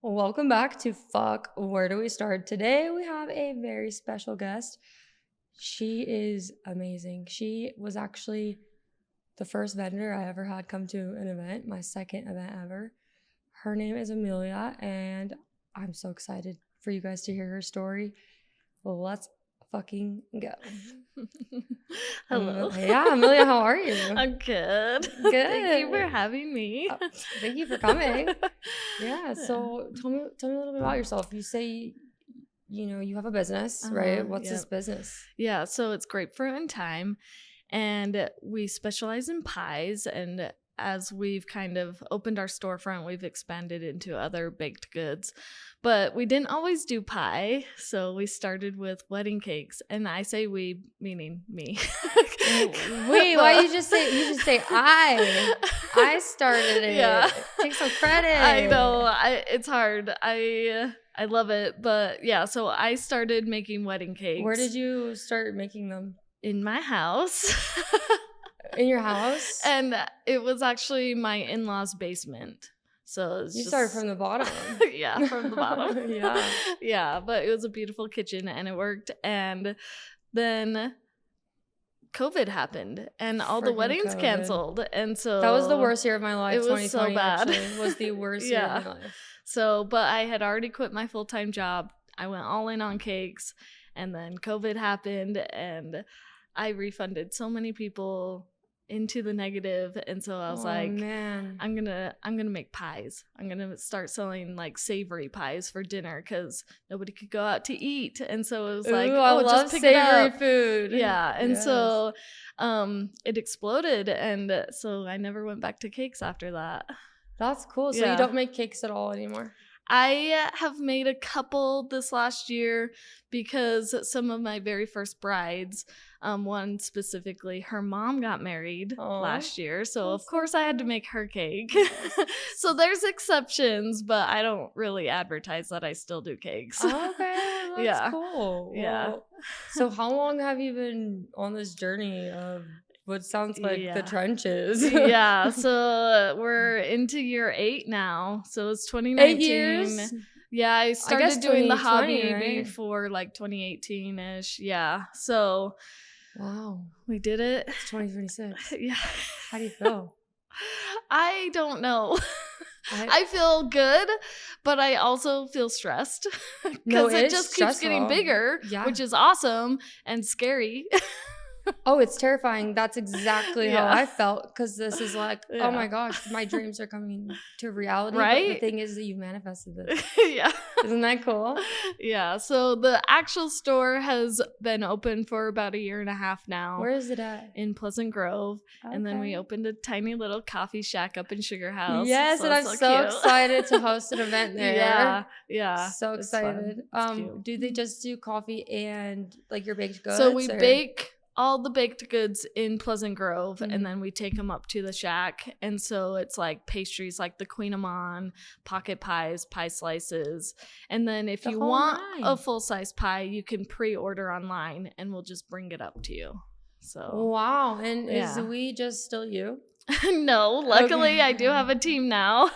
Welcome back to Fuck, Where Do We Start? Today we have a very special guest. She is amazing. She was actually the first vendor I ever had come to an event, my second event ever. Her name is Amelia, and I'm so excited for you guys to hear her story. Let's fucking go. Hello. Yeah, Amelia, how are you? I'm good. Good. Thank you for having me. Thank you for coming. Yeah, so tell me a little bit about yourself. You say, you have a business, right? What's this business? Yeah, so it's Grapefruit Thyme, and we specialize in pies. And as we've kind of opened our storefront, we've expanded into other baked goods. But we didn't always do pie, so we started with wedding cakes. And I say we, meaning me. Wait, why you just say I? I started it. Yeah. Take some credit. I know. It's hard. I love it. But yeah, so I started making wedding cakes. Where did you start making them? In my house. In your house? And it was actually my in-laws' basement. So you started from the bottom. Yeah, from the bottom. Yeah. Yeah, but it was a beautiful kitchen and it worked. And then COVID happened and all the weddings canceled. And so that was the worst year of my life. It was so bad. Actually, was the worst year of my life. So, but I had already quit my full-time job. I went all in on cakes, and then COVID happened, and I refunded so many people into the negative. And so I was man, I'm gonna make pies. I'm gonna start selling like savory pies for dinner because nobody could go out to eat. And so it was I love just pick savory it up. Food. Yeah. And so it exploded, and so I never went back to cakes after that. That's cool. So you don't make cakes at all anymore? I have made a couple this last year because some of my very first brides, one specifically, her mom got married last year. So of course I had to make her cake. So there's exceptions, but I don't really advertise that I still do cakes. Okay, that's cool. Yeah. Well, so how long have you been on this journey of what sounds like the trenches? Yeah, so we're into year 8 now. So it's 2019. 8 years? Yeah, I started doing the hobby before like 2018-ish. Yeah, so wow, we did it. It's 2026. Yeah. How do you feel? I don't know. I feel good, but I also feel stressed because it just keeps getting bigger, which is awesome and scary. Oh, it's terrifying. That's exactly how I felt, because this is like, oh my gosh, my dreams are coming to reality. Right? But the thing is that you manifested this. Yeah. Isn't that cool? Yeah. So the actual store has been open for about 1.5 years now. Where is it at? In Pleasant Grove. Okay. And then we opened a tiny little coffee shack up in Sugar House. Yes, so and I'm so excited to host an event there. Yeah. Yeah. So excited. Do they just do coffee and like your baked goods? So we bake all the baked goods in Pleasant Grove, and then we take them up to the shack. And so it's like pastries like the Queen Amman, pocket pies, pie slices. And then if you want a full-size pie, you can pre-order online and we'll just bring it up to you. So wow. And is we just still you? No, luckily I do have a team now.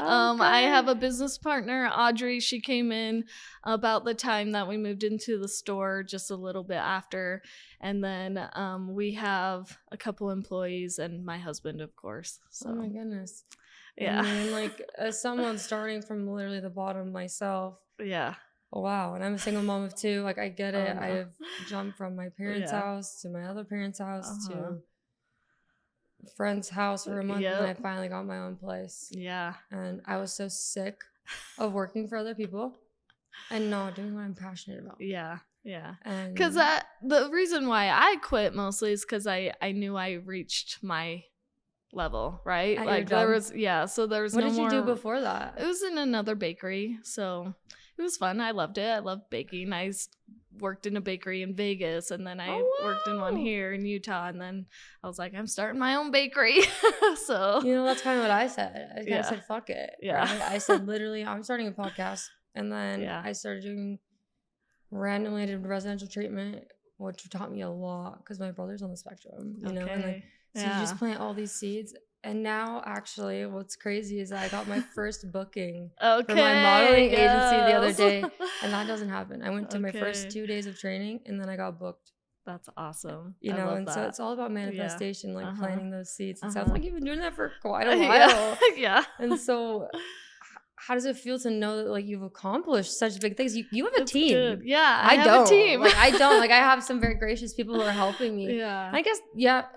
I have a business partner, Audrey. She came in about the time that we moved into the store, just a little bit after. And then we have a couple employees and my husband, of course. So. Oh my goodness. Yeah. And like as someone starting from literally the bottom myself. Yeah. Oh, wow. And I'm a single mom of 2. Like I get it. I've jumped from my parents' house to my other parents' house to friend's house for a month, and I finally got my own place. Yeah. And I was so sick of working for other people and not doing what I'm passionate about. Yeah. Yeah. Because the reason why I quit mostly is because I knew I reached my level, right? At like there was so there was what did you do before that? It was in another bakery, so it was fun. I loved it. I loved baking. I worked in a bakery in Vegas, and then I worked in one here in Utah, and then I was like, I'm starting my own bakery. So that's kind of what I said. I kind of said fuck it. Yeah. Right? I said literally I'm starting a podcast, and then I started doing randomly did residential treatment, which taught me a lot because my brother's on the spectrum, you know, and like so you just plant all these seeds, And now, actually, what's crazy is I got my first booking Okay, for my modeling agency the other yes. day, and that doesn't happen. I went to my first Okay. 2 days of training, and then I got booked. That's awesome. You I know, love and that. so it's all about manifestation, like planting those seeds. It sounds like you've been doing that for quite a while. Yeah. And so, how does it feel to know that like you've accomplished such big things? You have a team. Good. Yeah, I have don't. a team. Like I don't. Like I have some very gracious people who are helping me. Yeah. I guess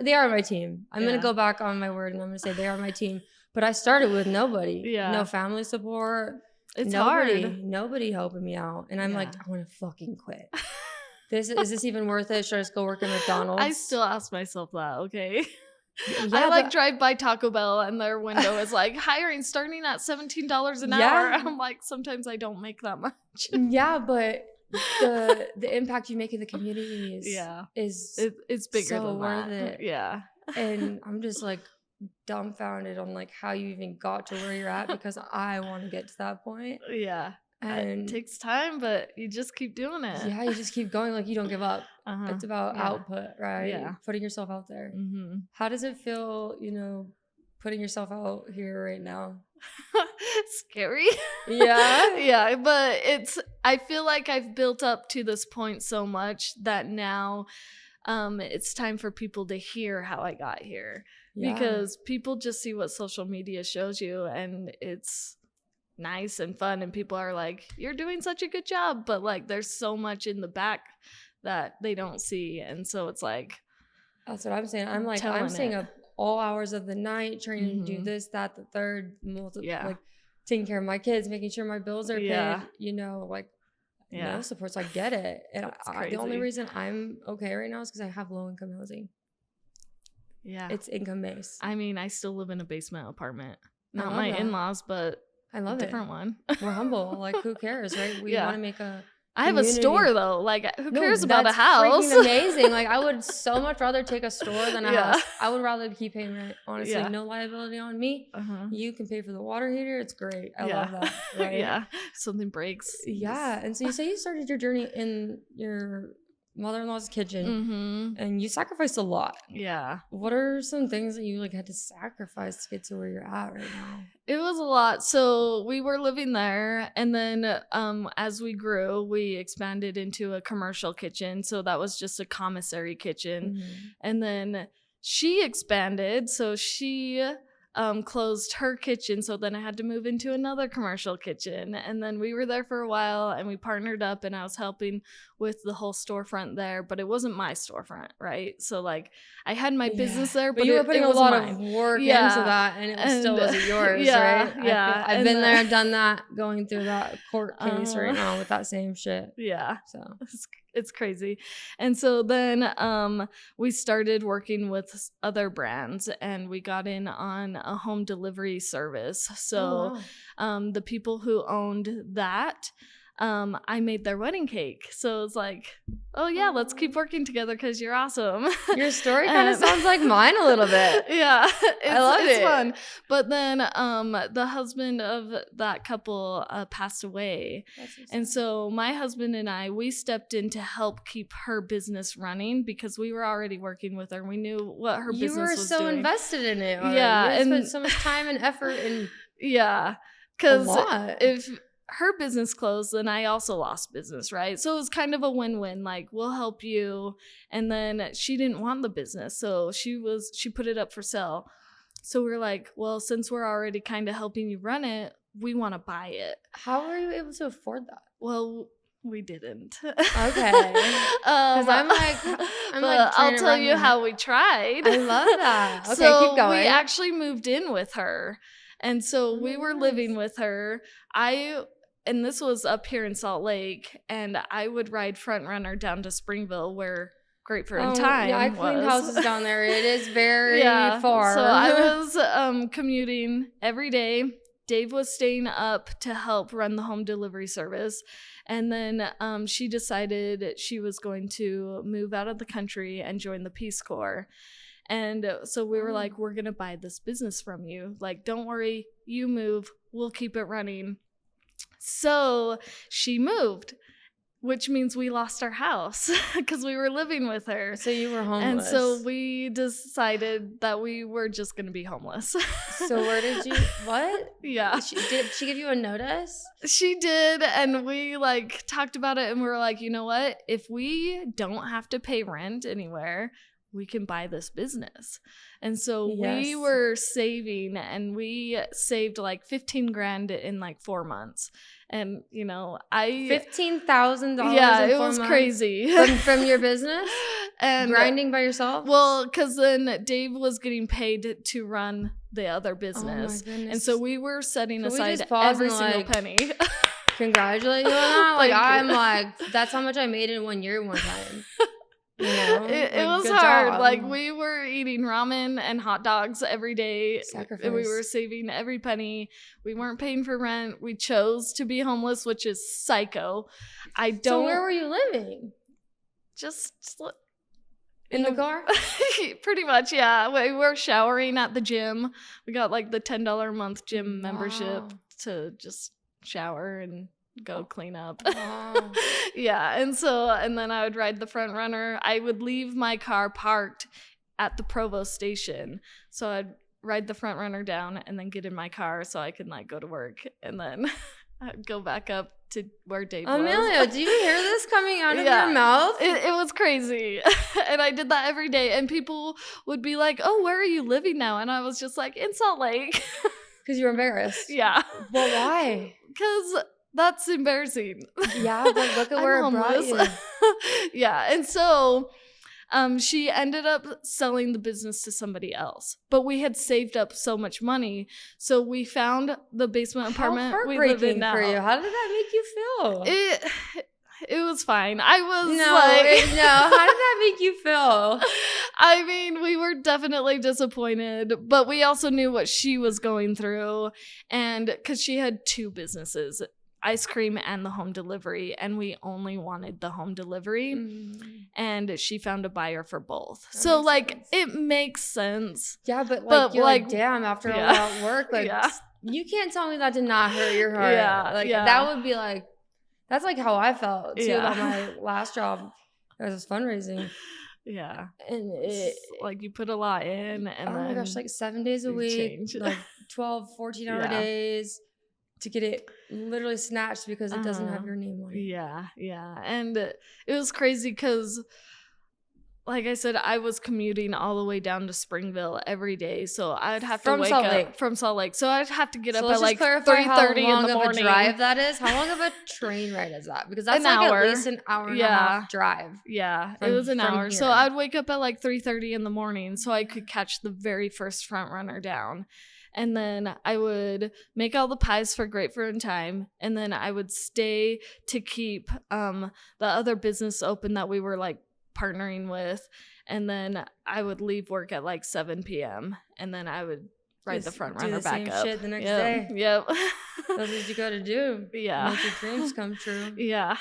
they are my team. I'm gonna go back on my word and I'm gonna say they are my team. But I started with nobody. Yeah. No family support. It's nobody, hard. Nobody helping me out. And I'm like, I want to fucking quit. Is this even worth it? Should I just go work at McDonald's? I still ask myself that, okay? Yeah, I drive by Taco Bell and their window is like hiring starting at $17 an hour. I'm like, sometimes I don't make that much. Yeah, but the impact you make in the community is it's bigger so than worth that. it. Yeah. And I'm just like dumbfounded on like how you even got to where you're at because I want to get to that point. Yeah. And it takes time, but you just keep doing it. Yeah, you just keep going. Like you don't give up. It's about output, right? Yeah. Putting yourself out there. Mm-hmm. How does it feel, putting yourself out here right now? Scary. Yeah. Yeah, but I feel like I've built up to this point so much that now it's time for people to hear how I got here. Yeah. Because people just see what social media shows you and it's nice and fun and people are like, you're doing such a good job, but like there's so much in the back that they don't see. And so it's like, that's what I'm saying. I'm staying up all hours of the night trying to do this, that, the third, like taking care of my kids, making sure my bills are paid, no supports. I get it. And the only reason I'm okay right now is because I have low income housing. Yeah. It's income based. I mean, I still live in a basement apartment. Not my in-laws, but I love a different one. We're humble. Like, who cares, right? We want to make a I have a store, though. Like, who cares about a That's house? freaking amazing. Like, I would so much rather take a store than a house. I would rather keep paying rent. Honestly, no liability on me. You can pay for the water heater. It's great. I love that. Right? Yeah. Something breaks. Yeah. And so you say you started your journey in your mother-in-law's kitchen and you sacrificed a lot. Yeah. What are some things that you had to sacrifice to get to where you're at right now? It was a lot. So we were living there and then as we grew, we expanded into a commercial kitchen. So that was just a commissary kitchen. And then she expanded. So she closed her kitchen. So then I had to move into another commercial kitchen. And then we were there for a while and we partnered up and I was helping with the whole storefront there, but it wasn't my storefront, right? So like I had my business there, but you were putting a lot of work into that and it still wasn't yours, right? Yeah. I've been there, done that, going through that court case right now with that same shit. Yeah. So it's crazy. And so then we started working with other brands and we got in on a home delivery service. So the people who owned that, I made their wedding cake. So it's like, oh yeah, let's keep working together because you're awesome. Your story kind of sounds like mine a little bit. Yeah. I love it. It's fun. But then the husband of that couple passed away. And so my husband and we stepped in to help keep her business running because we were already working with her and we knew what her business was doing. You were so invested in it. Yeah. You spent so much time and effort in because if her business closed, then I also lost business, right? So it was kind of a win-win. Like, we'll help you. And then she didn't want the business. So she put it up for sale. So we were like, well, since we're already kind of helping you run it, we want to buy it. How were you able to afford that? Well, we didn't. Okay. Because I'll tell you how we tried. I love that. Okay, so keep going. We actually moved in with her. And so we were living with her. And this was up here in Salt Lake, and I would ride Front Runner down to Springville where Grapefruit Thyme I cleaned houses down there. It is very far. So I was commuting every day. Dave was staying up to help run the home delivery service. And then she decided she was going to move out of the country and join the Peace Corps. And so we were like, we're going to buy this business from you. Like, don't worry, you move. We'll keep it running. So she moved. which means we lost our house because we were living with her. So you were homeless. And so we decided that we were just going to be homeless. So where did you, what? Yeah. Did she give you a notice? She did. And we like talked about it and we were like, you know what? If we don't have to pay rent anywhere, we can buy this business. And so we were saving, and we saved like 15 grand in like 4 months. And you know, $15,000. Yeah, it was crazy. From your business and grinding by yourself. Well, because then Dave was getting paid to run the other business, and so we were setting aside every single penny. Congratulate you on that. Like I'm like, that's how much I made in 1 year one time. You know, it was hard. Job. Like we were eating ramen and hot dogs every day. Sacrifice. We were saving every penny. We weren't paying for rent. We chose to be homeless, which is psycho. So where were you living? Just in the car? Pretty much, yeah. We were showering at the gym. We got like the $10 a month gym membership to just shower and go clean up. Wow. Yeah. And then I would ride the front runner. I would leave my car parked at the Provo station. So I'd ride the front runner down and then get in my car so I could like go to work. And then I'd go back up to where Dave was. Amelia, do you hear this coming out of your mouth? It was crazy. And I did that every day. And people would be like, oh, where are you living now? And I was just like, in Salt Lake. Because you were embarrassed. Yeah. Well, why? Because that's embarrassing. Yeah, but look at where it brought you. Yeah, and so she ended up selling the business to somebody else. But we had saved up so much money, so we found the basement apartment we live in now. For you. How did that make you feel? It was fine. I was no. How did that make you feel? I mean, we were definitely disappointed, but we also knew what she was going through, and because she had 2 businesses. Ice cream and the home delivery, and we only wanted the home delivery, and she found a buyer for both. So like it makes sense. Yeah, but you're like damn, after all that work, like you can't tell me that did not hurt your heart. That would be like, that's like how I felt too about my last job. It was fundraising. Yeah, and like you put a lot in, and oh my gosh, like 7 days a week, like 12, 14-hour days. To get it literally snatched because it doesn't have your name on it. Yeah. And it was crazy because, like I said, I was commuting all the way down to Springville every day. So I'd have to wake up from Salt Lake. So I'd have to get up at like 3:30 in the morning. How long of a drive that is? How long of a train ride is that? Because that's like at least an hour and a half drive. Yeah, it was an hour. Here. So I'd wake up at like 3:30 in the morning so I could catch the very first front runner down. And then I would make all the pies for Grapefruit Thyme. And then I would stay to keep the other business open that we were like partnering with. And then I would leave work at like 7 p.m. And then I would ride the front runner back up. Shit the next day. Yep. That's what you got to do. Yeah. Make your dreams come true. Yeah.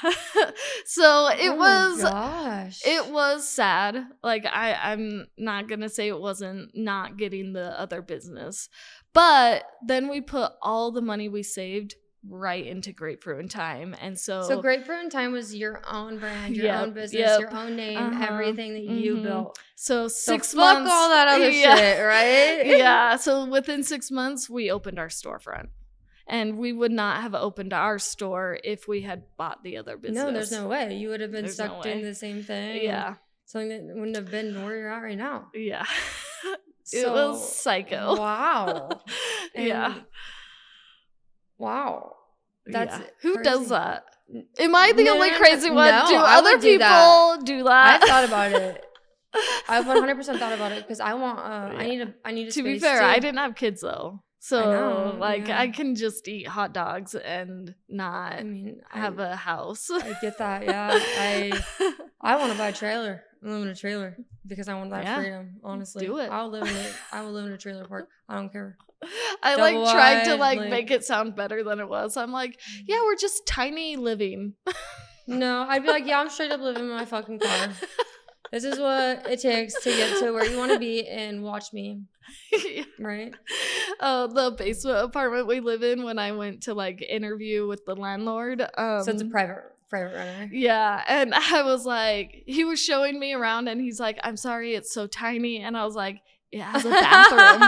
So it was. Gosh. It was sad. Like I'm not gonna say it wasn't not getting the other business, but then we put all the money we saved right into Grapefruit Thyme, and so Grapefruit Thyme was your own brand, your own business, your own name, everything that you built. So 6 months, fuck all that other shit, right? Yeah. So within 6 months, we opened our storefront. And we would not have opened our store if we had bought the other business. No, there's no way. You would have been stuck doing the same thing. Yeah. Something that wouldn't have been where you're at right now. Yeah. It was psycho. Wow. Yeah. That's who crazy. Does that? Am I the only crazy one? No, do other people do that? I thought about it. I 100% thought about it because I want. I need a. To be fair, I didn't have kids though. So, I can just eat hot dogs and not have a house. I get that, yeah. I want to buy a trailer. I live in a trailer because I want that freedom, honestly. Do it. I will live in a trailer park. I don't care. I tried to make it sound better than it was. I'm like, yeah, we're just tiny living. No, I'd be like, yeah, I'm straight up living in my fucking car. This is what it takes to get to where you want to be and watch me. Yeah. Right? The basement apartment we live in, when I went to interview with the landlord. So it's a private private runner. Yeah, and I was like, he was showing me around, and he's like, I'm sorry, it's so tiny. And I was like, it has a bathroom.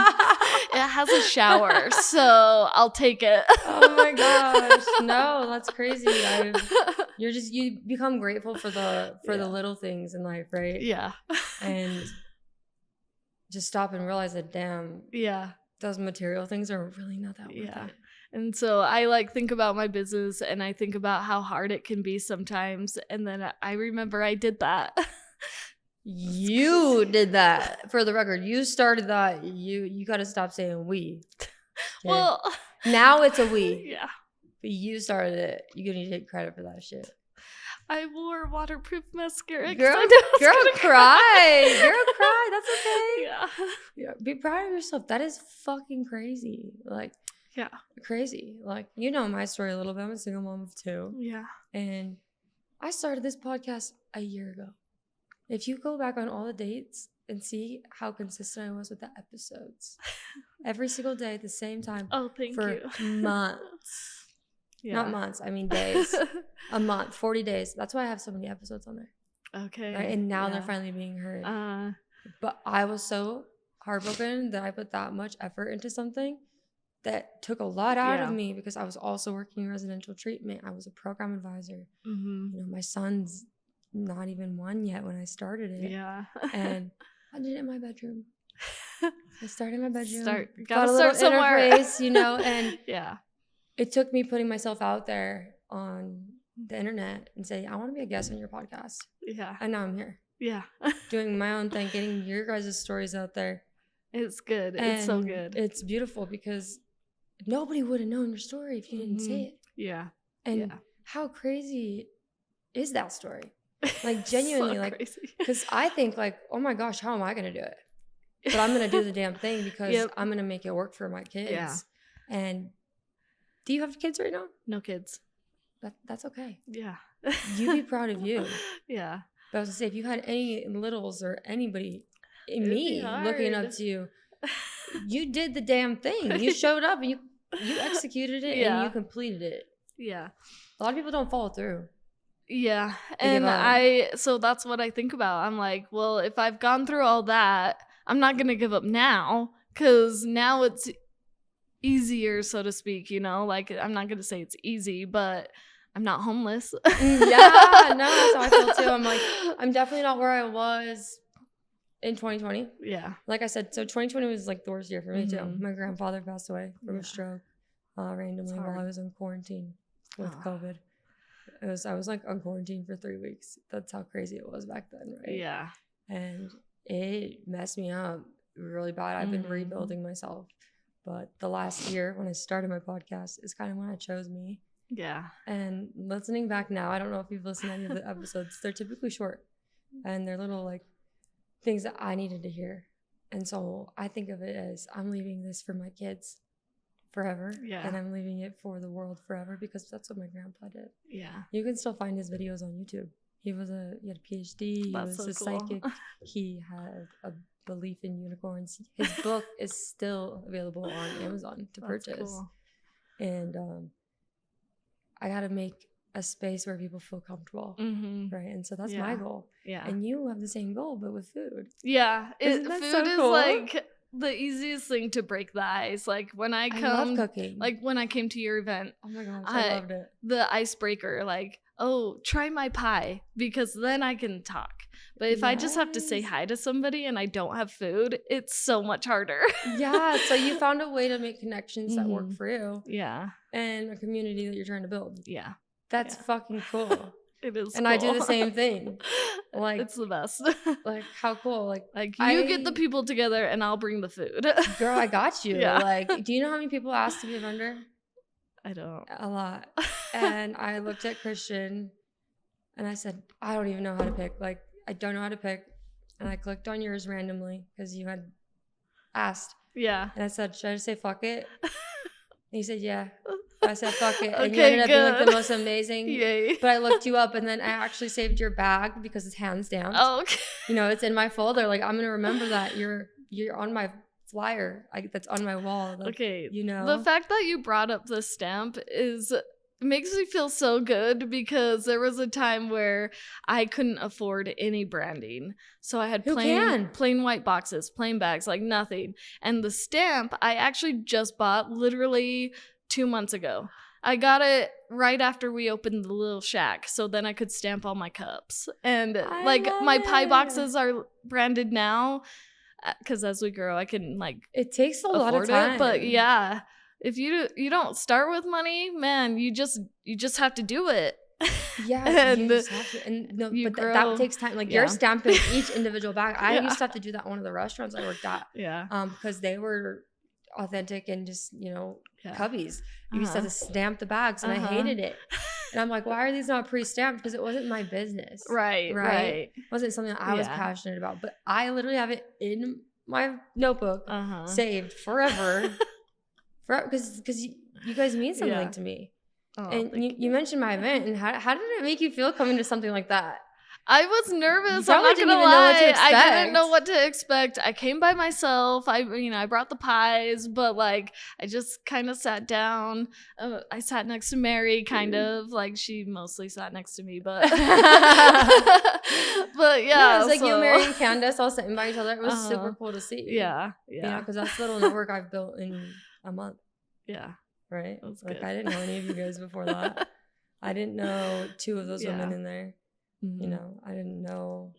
It has a shower, so I'll take it. Oh my gosh. No, that's crazy. You become grateful for the little things in life, right? Yeah. And just stop and realize that, damn, Yeah. those material things are really not that worth it. And so I like think about my business, and I think about how hard it can be sometimes. And then I remember I did that. You did that. For the record, you started that. You got to stop saying we. Okay? Well, now it's a we. Yeah. But you started it. You're going to take credit for that shit. I wore waterproof mascara. Girl, cry. Girl, cry. That's okay. Yeah. Be proud of yourself. That is fucking crazy. Like, yeah. Crazy. Like, you know my story a little bit. I'm a single mom of 2. Yeah. And I started this podcast a year ago. If you go back on all the dates and see how consistent I was with the episodes, every single day at the same time. Oh, thank you. For months. Yeah. Not months. I mean days. A month. 40 days. That's why I have so many episodes on there. Okay. Right? And now they're finally being heard. But I was so heartbroken that I put that much effort into something that took a lot out of me, because I was also working in residential treatment. I was a program advisor. Mm-hmm. You know, my son's not even 1 yet when I started it. Yeah. And I did it in my bedroom. I started in my bedroom. Gotta start somewhere. Interface, you know, and yeah. It took me putting myself out there on the internet and saying, I want to be a guest on your podcast. Yeah. And now I'm here. Yeah. Doing my own thing, getting your guys' stories out there. It's good. And it's so good. It's beautiful, because nobody would have known your story if you didn't say it. Yeah. And how crazy is that story? Like, genuinely, so like, because I think like, oh my gosh, how am I going to do it? But I'm going to do the damn thing, because I'm going to make it work for my kids. Yeah. And do you have kids right now? No kids. That's okay. Yeah. You be proud of you. Yeah. But I was going to say, if you had any littles or anybody, me, looking up to you, you did the damn thing. You showed up and you executed it and you completed it. Yeah. A lot of people don't follow through. Yeah. And so that's what I think about. I'm like, well, if I've gone through all that, I'm not going to give up now, because now it's easier, so to speak, you know? Like, I'm not going to say it's easy, but I'm not homeless. Yeah, no, that's how I feel too. I'm like, I'm definitely not where I was in 2020. Yeah. Like I said, so 2020 was like the worst year for me too. My grandfather passed away from a stroke randomly while I was in quarantine with COVID. I was like on quarantine for 3 weeks. That's how crazy it was back then, right? Yeah. And it messed me up really bad. I've been rebuilding myself. But the last year when I started my podcast is kind of when I chose me. Yeah. And listening back now, I don't know if you've listened to any of the episodes. They're typically short. And they're little like things that I needed to hear. And so I think of it as, I'm leaving this for my kids forever. Yeah. And I'm leaving it for the world forever, because that's what my grandpa did. Yeah. You can still find his videos on YouTube. He had a PhD. He was a psychic. He had a belief in unicorns. His book is still available on Amazon to purchase. Cool. And I got to make a space where people feel comfortable, right? And so that's my goal. Yeah. And you have the same goal, but with food. Yeah. Food is like the easiest thing to break the ice. Like when I love cooking. Like when I came to your event. Oh my gosh, I loved it. The icebreaker, like, oh, try my pie, because then I can talk. But if I just have to say hi to somebody and I don't have food, it's so much harder. Yeah. So you found a way to make connections that work for you. Yeah. And a community that you're trying to build. Yeah. That's fucking cool. It is and cool. I do the same thing. Like, it's the best. Like, how cool. Like you get the people together and I'll bring the food. Girl, I got you. Yeah. Like, do you know how many people ask to be a vendor? I don't. A lot. And I looked at Christian and I said, I don't even know how to pick. Like, I don't know how to pick. And I clicked on yours randomly because you had asked. Yeah. And I said, should I just say fuck it? And he said, yeah. I said, fuck it. And you ended up being like the most amazing. Yay. But I looked you up and then I actually saved your bag because it's hand stamped. Oh, okay. You know, it's in my folder. Like, I'm going to remember that. You're on my flyer. That's on my wall. Like, okay. You know. The fact that you brought up the stamp is makes me feel so good because there was a time where I couldn't afford any branding. So I had plain white boxes, plain bags, like nothing. And the stamp I actually just bought literally 2 months ago. I got it right after we opened the little shack, so then I could stamp all my cups. And like my pie boxes are branded now because as we grow I can like it takes a lot of time. But yeah, if you don't start with money, man, you just have to do it. Yeah, and you just have to. And no, but that takes time. Like you're stamping each individual bag. I used to have to do that at one of the restaurants I worked at. Yeah. Because they were authentic and just, you know, cubbies. You used to have to stamp the bags, and I hated it. And I'm like, why are these not pre-stamped? Because it wasn't my business. Right. It wasn't something that I was passionate about. But I literally have it in my notebook saved forever. Because you guys mean something to me. Oh, and you mentioned my event, and how did it make you feel coming to something like that? I was nervous. I'm not gonna lie. I didn't know what to expect. I came by myself. I brought the pies, but like I just kind of sat down. I sat next to Mary, kind of like she mostly sat next to me, but but yeah, it was like you, Mary, and Candace all sitting by each other. It was super cool to see. Yeah. You know, because that's the little network I've built in a month. Yeah. Right. Like I didn't know any of you guys before that. I didn't know 2 of those women in there. Mm-hmm. You know, I didn't know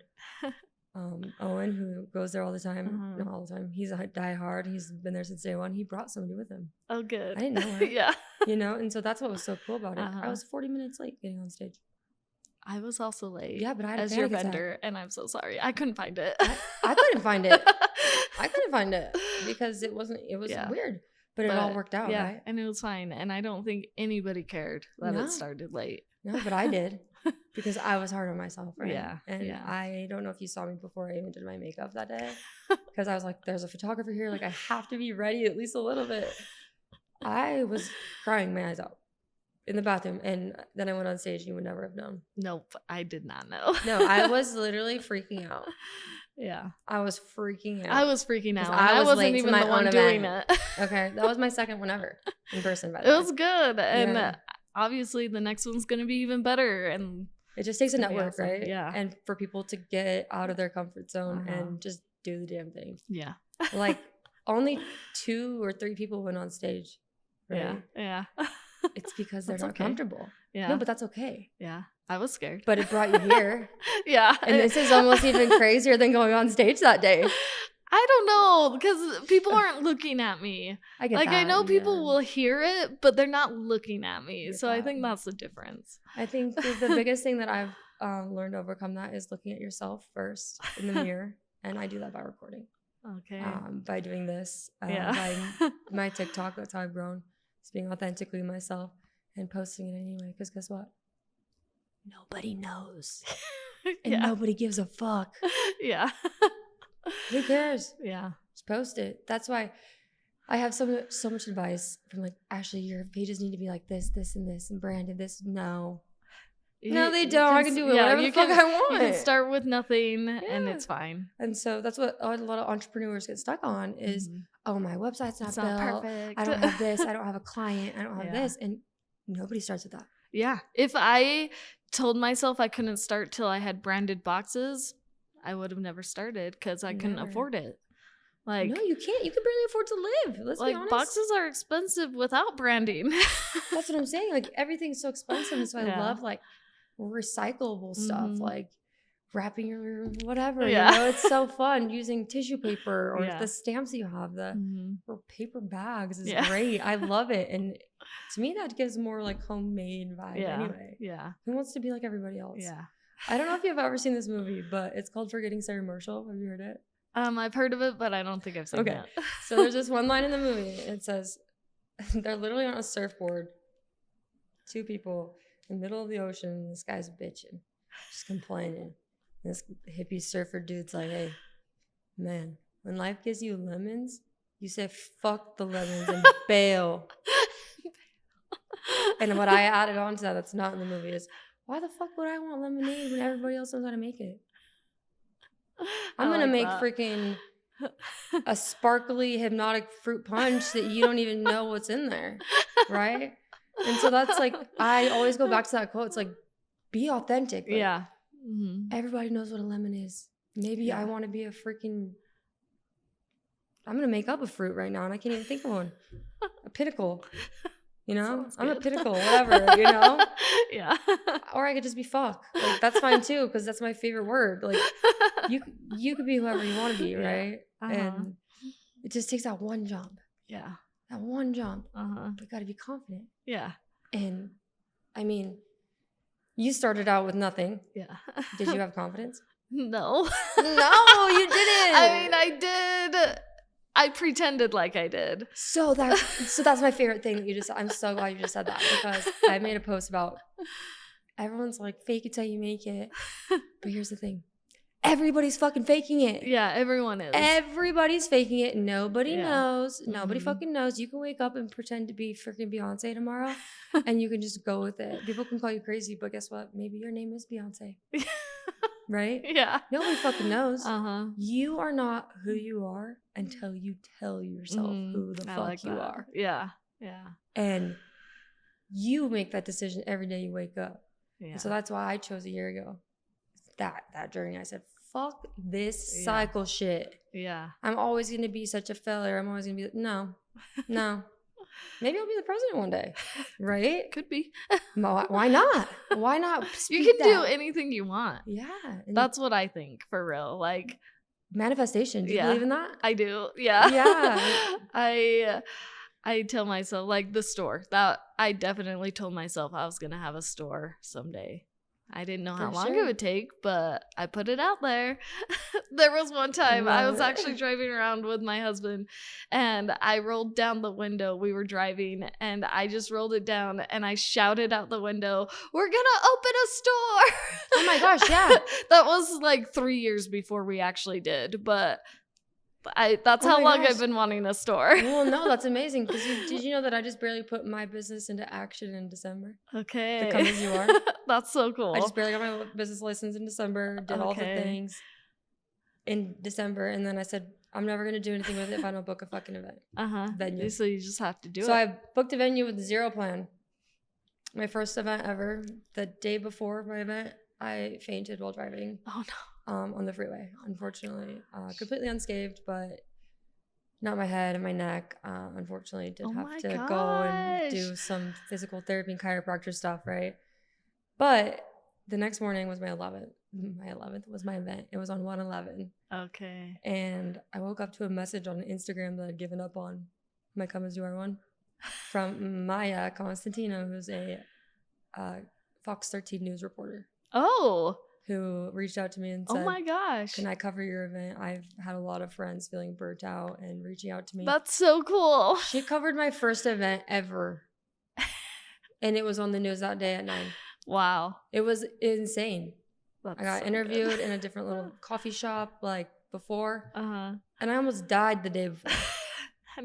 Owen, who goes there all the time. Not all the time. He's a diehard. He's been there since day one. He brought somebody with him. Oh, good. I didn't know her. Yeah. You know, and so that's what was so cool about it. I was 40 minutes late getting on stage. I was also late. Yeah, but I had as your vendor, and I'm so sorry. I couldn't find it. I couldn't find it. I couldn't find it because it was weird. But it all worked out, right? And it was fine. And I don't think anybody cared that it started late. No, but I did. Because I was hard on myself, right? Yeah. And I don't know if you saw me before I even did my makeup that day. Because I was like, there's a photographer here. Like, I have to be ready at least a little bit. I was crying my eyes out in the bathroom. And then I went on stage and you would never have known. Nope. I did not know. No, I was literally freaking out. Yeah. I was freaking out. I was freaking out. I wasn't even the one doing it. Okay. That was my second one ever in person, by the way. It was good. And obviously the next one's going to be even better. And it just takes a network, awesome. Right? Yeah. And for people to get out of their comfort zone and just do the damn thing. Yeah. Like only 2 or 3 people went on stage. Right? Yeah. It's because they're not comfortable. Yeah. No, but that's okay. Yeah. I was scared. But it brought you here. Yeah. And this is almost even crazier than going on stage that day. I don't know, because people aren't looking at me. I get that. I know people will hear it, but they're not looking at me. So I think that's the difference. I think the biggest thing that I've learned to overcome that is looking at yourself first in the mirror. And I do that by recording. Okay. By doing this. By my TikTok, that's how I've grown. It's being authentically myself and posting it anyway. Because guess what? Nobody knows. And nobody gives a fuck. Yeah. Who cares? Yeah. Just post it. That's why I have so much advice from like, Ashley, your pages need to be like this, this, and this, and branded this. No, they don't. I can do it whatever the fuck I want. You can start with nothing and it's fine. And so that's what a lot of entrepreneurs get stuck on is, oh, my website's not built. Perfect. I don't have this. I don't have a client. I don't have this. And nobody starts with that. Yeah. If I told myself I couldn't start till I had branded boxes, I would have never started because I couldn't afford it. Like, no, you can't. You can barely afford to live. Let's be honest. Boxes are expensive without branding. That's what I'm saying. Like everything's so expensive, and so I love like recyclable stuff, like wrapping your whatever. Yeah. You know, it's so fun using tissue paper or the stamps that you have. Or paper bags is great. I love it, and to me that gives more like homemade vibe. Anyway, who wants to be like everybody else? Yeah. I don't know if you've ever seen this movie, but it's called Forgetting Sarah Marshall. Have you heard it? I've heard of it, but I don't think I've seen it. So there's this one line in the movie. It says, they're literally on a surfboard. 2 people in the middle of the ocean. And this guy's bitching. Just complaining. And this hippie surfer dude's like, hey, man, when life gives you lemons, you say, fuck the lemons and bail. And what I added on to that's not in the movie is, why the fuck would I want lemonade when everybody else knows how to make it? I'm going to make freaking a sparkly hypnotic fruit punch that you don't even know what's in there, right? And so that's like, I always go back to that quote. It's like, be authentic. Like, Yeah. Mm-hmm. everybody knows what a lemon is. Maybe Yeah. I want to be a freaking, I'm going to make up a fruit right now and I can't even think of one. A pinnacle. You know? Sounds I'm a good. pinnacle, whatever, you know? Yeah. Or I could just be fuck. Like, that's fine too, because that's my favorite word. Like, you could be whoever you want to be, Yeah. right? And it just takes that one jump. Yeah. That one jump. Uh-huh. But got to be confident. Yeah. And I mean, you started out with nothing. Yeah. Did you have confidence? No. No, you didn't. I mean, I did. I pretended like I did. So that's my favorite thing that you just. I'm so glad you just said that, because I made a post about everyone's like, fake it till you make it. But here's the thing. Everybody's fucking faking it. Yeah, everyone is. Everybody's faking it. Nobody knows. Nobody Mhm. fucking knows. You can wake up and pretend to be freaking Beyonce tomorrow and you can just go with it. People can call you crazy, but guess what? Maybe your name is Beyonce. Right? Yeah. Nobody fucking knows. Uh-huh. You are not who you are until you tell yourself who the fuck like you that. are. Yeah. Yeah. And you make that decision every day you wake up. Yeah. And so that's why I chose a year ago. That journey. I said, fuck this cycle shit. Yeah. I'm always going to be such a failure. I'm always going to be, no. Maybe I'll be the president one day. Right? Could be. Why not? Why not? You can do anything you want. Yeah. That's what I think, for real. Like, manifestation. Do you believe in that? I do. Yeah. Yeah. I tell myself, like, the store. That I definitely told myself I was going to have a store someday. I didn't know how long it would take, but I put it out there. There was one time I was actually driving around with my husband and I rolled down the window. We were driving and I just rolled it down and I shouted out the window, "We're going to open a store." Oh my gosh, yeah. That was like 3 years before we actually did, but that's how long I've been wanting a store. Well, no, that's amazing. Because did you know that I just barely put my business into action in December? Okay. The Come As You Are. That's so cool. I just barely got my business license in December, did all the things in December, and then I said, I'm never going to do anything with it if I don't book a fucking event. Venue. So you just have to do it. So I booked a venue with zero plan. My first event ever. The day before my event, I fainted while driving. Oh, no. On the freeway, unfortunately. Completely unscathed, but not my head and my neck. Unfortunately, did have to go and do some physical therapy and chiropractor stuff, right? But the next morning was my 11th. My 11th was my event. It was on 1/11. Okay. And I woke up to a message on Instagram that I'd given up on, my Come As You Are one, from Maya Constantino, who's a Fox 13 news reporter. Oh. Who reached out to me and said, "Oh my gosh, can I cover your event? I've had a lot of friends feeling burnt out and reaching out to me." That's so cool. She covered my first event ever. And it was on the news that day at 9. Wow. It was insane. That's I got interviewed in a different little coffee shop like before. And I almost died the day before.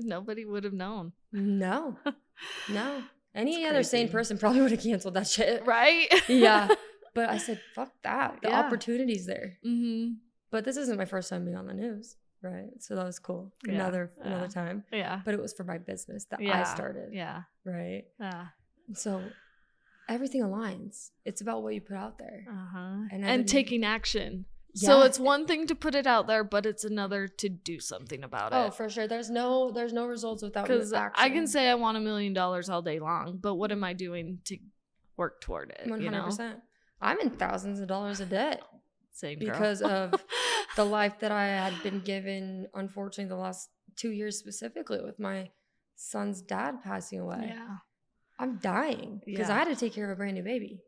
Nobody would have known. No. Any other sane person probably would have canceled that shit. Right? Yeah. But I said, fuck that. The opportunity's there. Mm-hmm. But this isn't my first time being on the news, right? So that was cool. Another time. Yeah. But it was for my business that I started. Yeah. Right? Yeah. So everything aligns. It's about what you put out there. And taking action. Yeah. So it's one thing to put it out there, but it's another to do something about it. Oh, for sure. There's no results without action. Because I can say I want $1 million all day long, but what am I doing to work toward it? 100%. You know? I'm in thousands of dollars of debt. Same because of the life that I had been given, unfortunately, the last 2 years specifically with my son's dad passing away. Yeah. I'm dying because I had to take care of a brand new baby,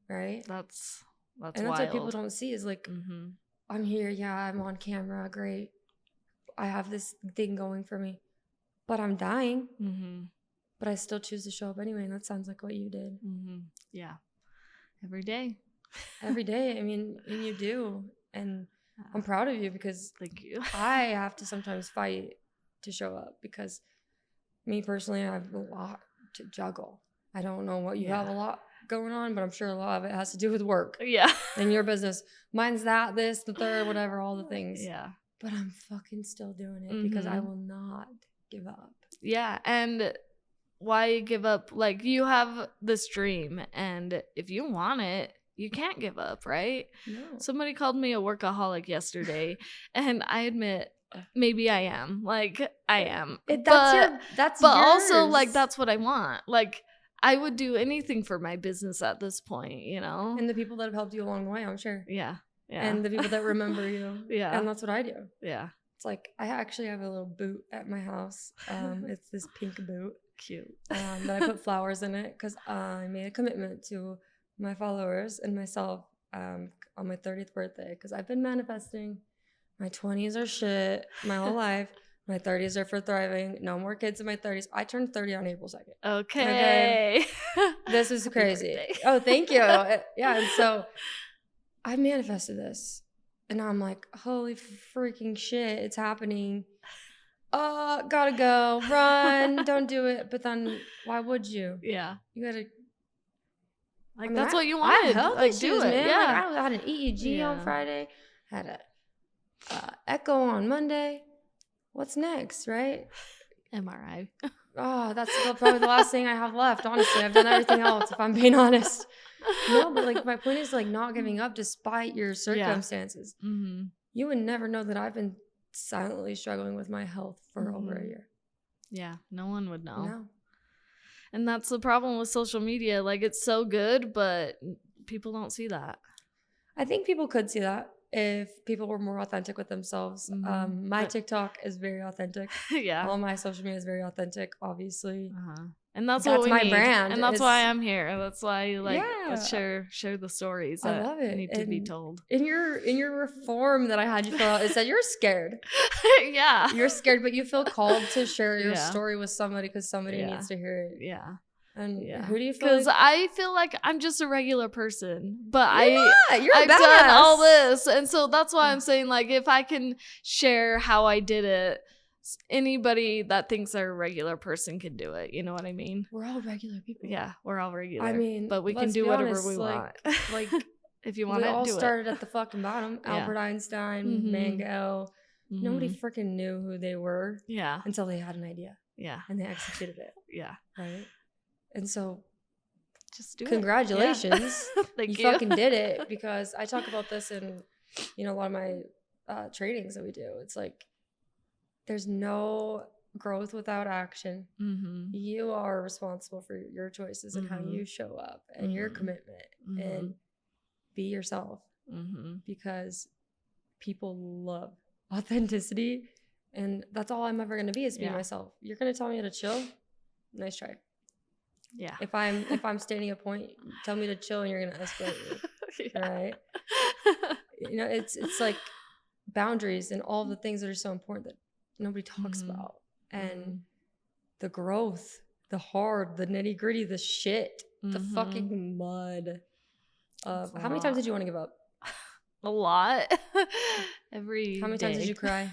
right? That's and that's wild. what people don't see is like, I'm here, I'm on camera, great. I have this thing going for me, but I'm dying. But I still choose to show up anyway, and that sounds like what you did. Yeah. Every day. Every day. I mean, and you do. And I'm proud of you because thank you. I have to sometimes fight to show up because me personally, I have a lot to juggle. I don't know what you have a lot going on, but I'm sure a lot of it has to do with work. Yeah. And your business. Mine's that, this, the third, whatever, all the things. Yeah. But I'm fucking still doing it because I will not give up. Yeah. And why give up? Like, you have this dream, and if you want it, you can't give up, right? No. Somebody called me a workaholic yesterday, and I admit maybe I am. Like, I am. That's but also, yours. like, that's what I want. Like, I would do anything for my business at this point, you know? And the people that have helped you along the way, I'm sure. Yeah. And the people that remember you. Yeah. And that's what I do. Yeah. It's like, I actually have a little boot at my house. It's this pink boot. Cute. That I put flowers in it because I made a commitment to my followers and myself on my 30th birthday, because I've been manifesting. My 20s are shit my whole life. My 30s are for thriving. No more kids in my 30s. I turned 30 on April 2nd. Okay. This is crazy. Oh, thank you. Yeah. And so I manifested this. And now I'm like, holy freaking shit, it's happening. Gotta go. Run. Don't do it. But then why would you? Yeah. You gotta. Like, that's what you wanted. I have like, issues, do it. man. Yeah. Like, I had an EEG on Friday. Had a echo on Monday. What's next, right? MRI. Oh, that's probably the last thing I have left. Honestly, I've done everything else, if I'm being honest. No, but like, my point is, like, not giving up despite your circumstances. Yeah. Mm-hmm. You would never know that I've been silently struggling with my health for over a year. Yeah, no one would know. No. And that's the problem with social media. Like, it's so good, but people don't see that. I think people could see that if people were more authentic with themselves. My TikTok is very authentic. Yeah. All my social media is very authentic, obviously. And that's what we my need. brand. And that's why I'm here. That's why, like, Yeah. let's share the stories I that love it. need to be told. In your form that I had you fill out, it said you're scared. Yeah. You're scared, but you feel called to share your story with somebody because somebody needs to hear it. Yeah. And who do you feel? Because I feel like I'm just a regular person, but You're I've badass. done all this, and so that's why I'm saying, like, if I can share how I did it, anybody that thinks they're a regular person can do it. You know what I mean? We're all regular people. Yeah, we're all regular. I mean, but we can do whatever we want. Like, if you want to do it. We all started at the fucking bottom. Yeah. Albert Einstein, Mango. Nobody freaking knew who they were. Yeah. Until they had an idea. Yeah. And they executed it. Yeah. Right. And so, just do congratulations. Yeah. Thank you. You fucking did it, because I talk about this in, a lot of my trainings that we do. It's like, there's no growth without action. You are responsible for your choices and how you show up and your commitment, and be yourself, because people love authenticity, and that's all I'm ever going to be, is be myself. You're going to tell me to chill? Nice try. Yeah. If I'm standing a point, tell me to chill and you're gonna escalate me. Right? It's like boundaries and all the things that are so important that nobody talks about. And the growth, the hard, the nitty gritty, the shit, the fucking mud of how many times did you want to give up? A lot. How many times did you cry?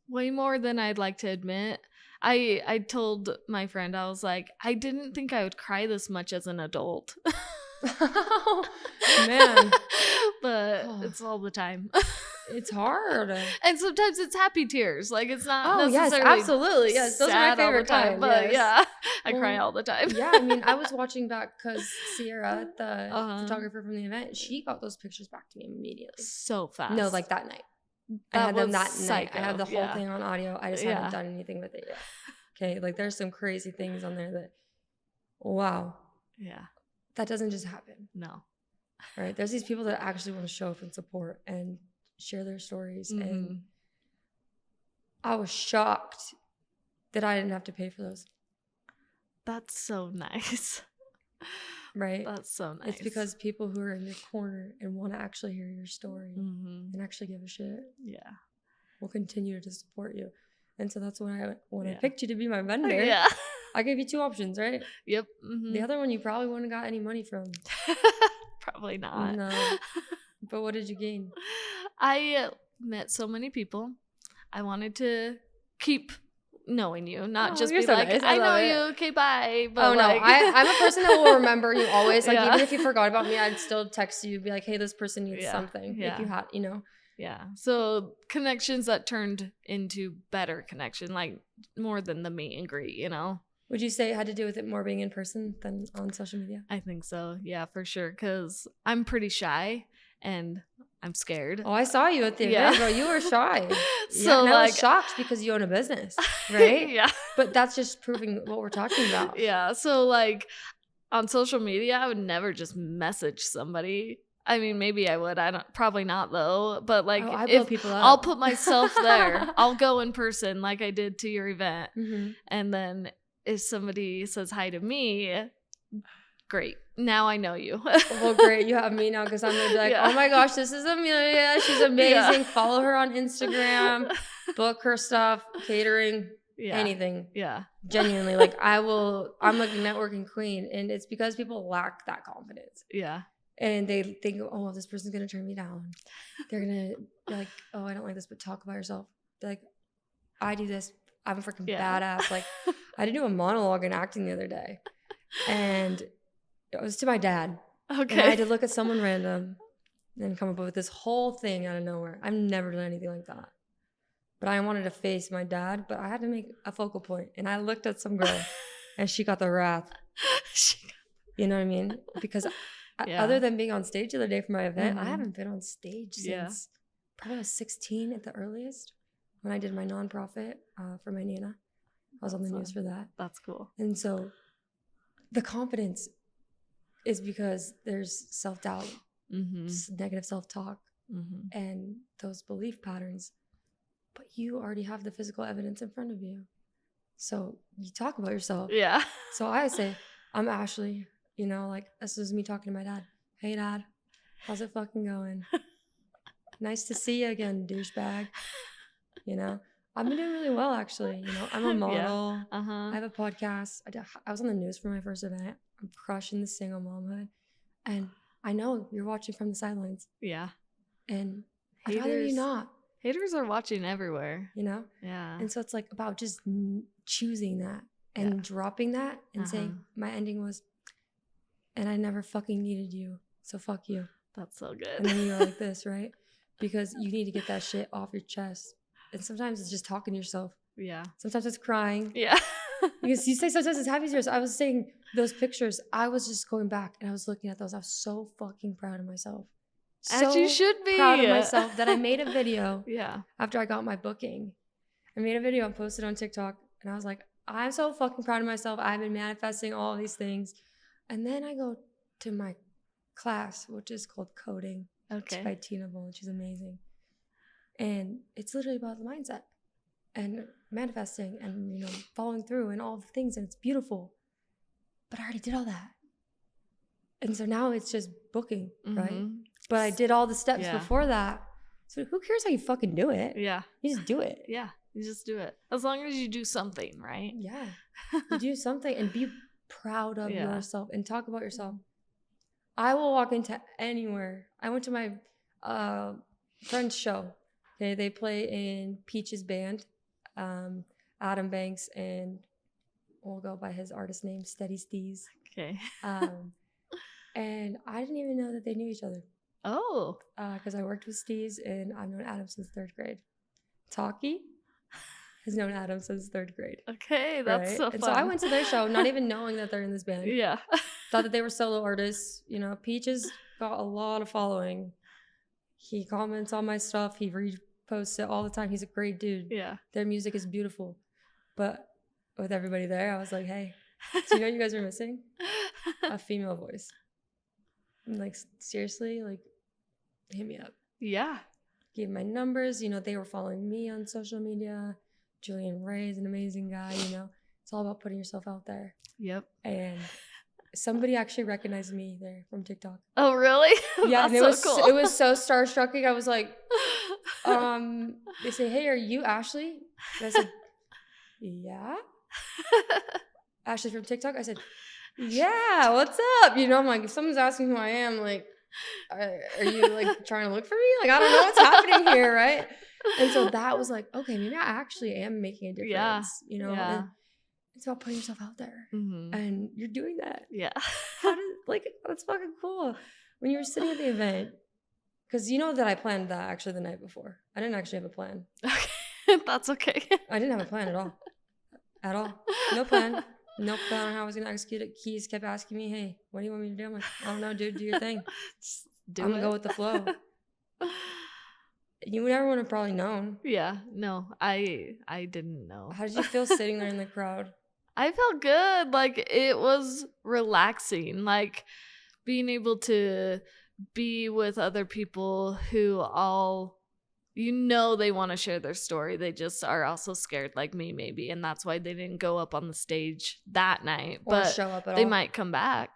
Way more than I'd like to admit. I told my friend, I was like, I didn't think I would cry this much as an adult. Oh, man. But it's all the time. It's hard. And sometimes it's happy tears. Like, it's not necessarily yes, absolutely. Yes, those are my favorite time. But I cry all the time. Yeah, I mean, I was watching back because Sierra, the photographer from the event, she got those pictures back to me immediately. So fast. No, like that night. I had them that night. I have the whole thing on audio. I just haven't done anything with it yet. Okay, like, there's some crazy things on there that, wow. Yeah. That doesn't just happen. No. Right? There's these people that actually want to show up and support and share their stories. And I was shocked that I didn't have to pay for those. That's so nice. Right? That's so nice. It's because people who are in your corner and want to actually hear your story and actually give a shit. Yeah. Will continue to support you. And so that's when I picked you to be my vendor. Yeah. I gave you two options, right? Yep. The other one you probably wouldn't have got any money from. Probably not. No. But what did you gain? I met so many people. I wanted to keep knowing you, not just be so like, nice. I know you, okay, bye. But no, I'm a person that will remember you always. Like, even if you forgot about me, I'd still text you, be like, hey, this person needs something. If you had, Yeah. So connections that turned into better connection, like more than the meet and greet, Would you say it had to do with it more being in person than on social media? I think so. Yeah, for sure. Because I'm pretty shy and I'm scared. Oh, I saw you at the event, bro. You were shy. So, and I was shocked because you own a business, right? Yeah. But that's just proving what we're talking about. Yeah. So, like, on social media, I would never just message somebody. I mean, maybe I would. Probably not though. But like, I blow people up. I'll put myself there, I'll go in person, like I did to your event, and then if somebody says hi to me, great. Now I know you. Well, great. You have me now because I'm gonna be like, oh my gosh, this is Amelia. She's amazing. Follow her on Instagram. Book her stuff, catering, anything. Yeah. Genuinely, like I'm like a networking queen, and it's because people lack that confidence. Yeah. And they think, oh, this person's gonna turn me down. They're gonna be like, oh, I don't like this, but talk about yourself. They're like, I do this. I'm a freaking badass. Like, I did do a monologue in acting the other day, and it was to my dad. Okay. And I had to look at someone random and come up with this whole thing out of nowhere. I've never done anything like that. But I wanted to face my dad, but I had to make a focal point. And I looked at some girl, and she got the wrath. You know what I mean? Because other than being on stage the other day for my event, I haven't been on stage since probably I was 16 at the earliest when I did my nonprofit for my Nana. I was on the news for that. That's cool. And so the confidence is because there's self-doubt, negative self-talk, and those belief patterns. But you already have the physical evidence in front of you. So you talk about yourself. Yeah. So I say, I'm Ashley. You know, like, this is me talking to my dad. Hey, Dad. How's it fucking going? Nice to see you again, douchebag. You know? I've been doing really well, actually. You know, I'm a model. I have a podcast. I was on the news for my first event. I'm crushing the single momhood. And I know you're watching from the sidelines. Yeah. And I'd rather you not. Haters are watching everywhere. You know? Yeah. And so it's like about just choosing that and dropping that and saying, my ending was, and I never fucking needed you. So fuck you. That's so good. And then you're like this, right? Because you need to get that shit off your chest. And sometimes it's just talking to yourself. Yeah. Sometimes it's crying. Yeah. Because you say sometimes it's happy tears. I was saying those pictures, I was just going back and I was looking at those. I was so fucking proud of myself. As you should be. Proud of myself that I made a video. After I got my booking. I made a video and posted on TikTok. And I was like, I'm so fucking proud of myself. I've been manifesting all these things. And then I go to my class, which is called coding. Okay. It's by Tina Bold. She's amazing. And it's literally about the mindset and manifesting and, you know, following through and all the things. And it's beautiful. But I already did all that. And so now it's just booking, right? But I did all the steps before that. So who cares how you fucking do it? Yeah. You just do it. Yeah. You just do it. As long as you do something, right? Yeah. You do something and be proud of yourself and talk about yourself. I will walk into anywhere. I went to my friend's show. Okay, they play in Peach's band, Adam Banks, and we'll go by his artist name, Steady Steez. Okay. And I didn't even know that they knew each other. Oh. Because I worked with Steez and I've known Adam since 3rd grade. Talkie has known Adam since 3rd grade. Okay, that's so fun. And so I went to their show not even knowing that they're in this band. Yeah. Thought that they were solo artists. You know, Peach has got a lot of following. He comments on my stuff. He reposts it all the time. He's a great dude. Yeah. Their music is beautiful. But with everybody there, I was like, hey, do you know what you guys are missing? A female voice. And like, seriously, like, hit me up. Yeah. Gave my numbers. You know, they were following me on social media. Julian Ray is an amazing guy, you know. It's all about putting yourself out there. Yep. And somebody actually recognized me there from TikTok. Oh, really? Yeah, and it was so cool. It was so starstrucking. I was like, they say, hey, are you Ashley? And I said, yeah. Ashley from TikTok? I said, yeah, what's up? You know, I'm like, if someone's asking who I am, like, are you like trying to look for me? Like, I don't know what's happening here, right? And so that was like, okay, maybe I actually am making a difference. Yeah. You know, and it's about putting yourself out there, and you're doing that. Yeah. That's fucking cool. When you were sitting at the event, because you know that I planned that actually the night before. I didn't actually have a plan. Okay, that's okay. I didn't have a plan at all. At all. No plan. No plan on how I was gonna execute it. Keys kept asking me, "Hey, what do you want me to do?" I'm like, "I don't know, dude. Do your thing. I'm gonna go with the flow." You never would have probably known. Yeah, no, I didn't know. How did you feel sitting there in the crowd? I felt good. Like, it was relaxing. Like, being able to be with other people who all, they want to share their story. They just are also scared, like me, maybe. And that's why they didn't go up on the stage that night. Or But show up at they all. might come back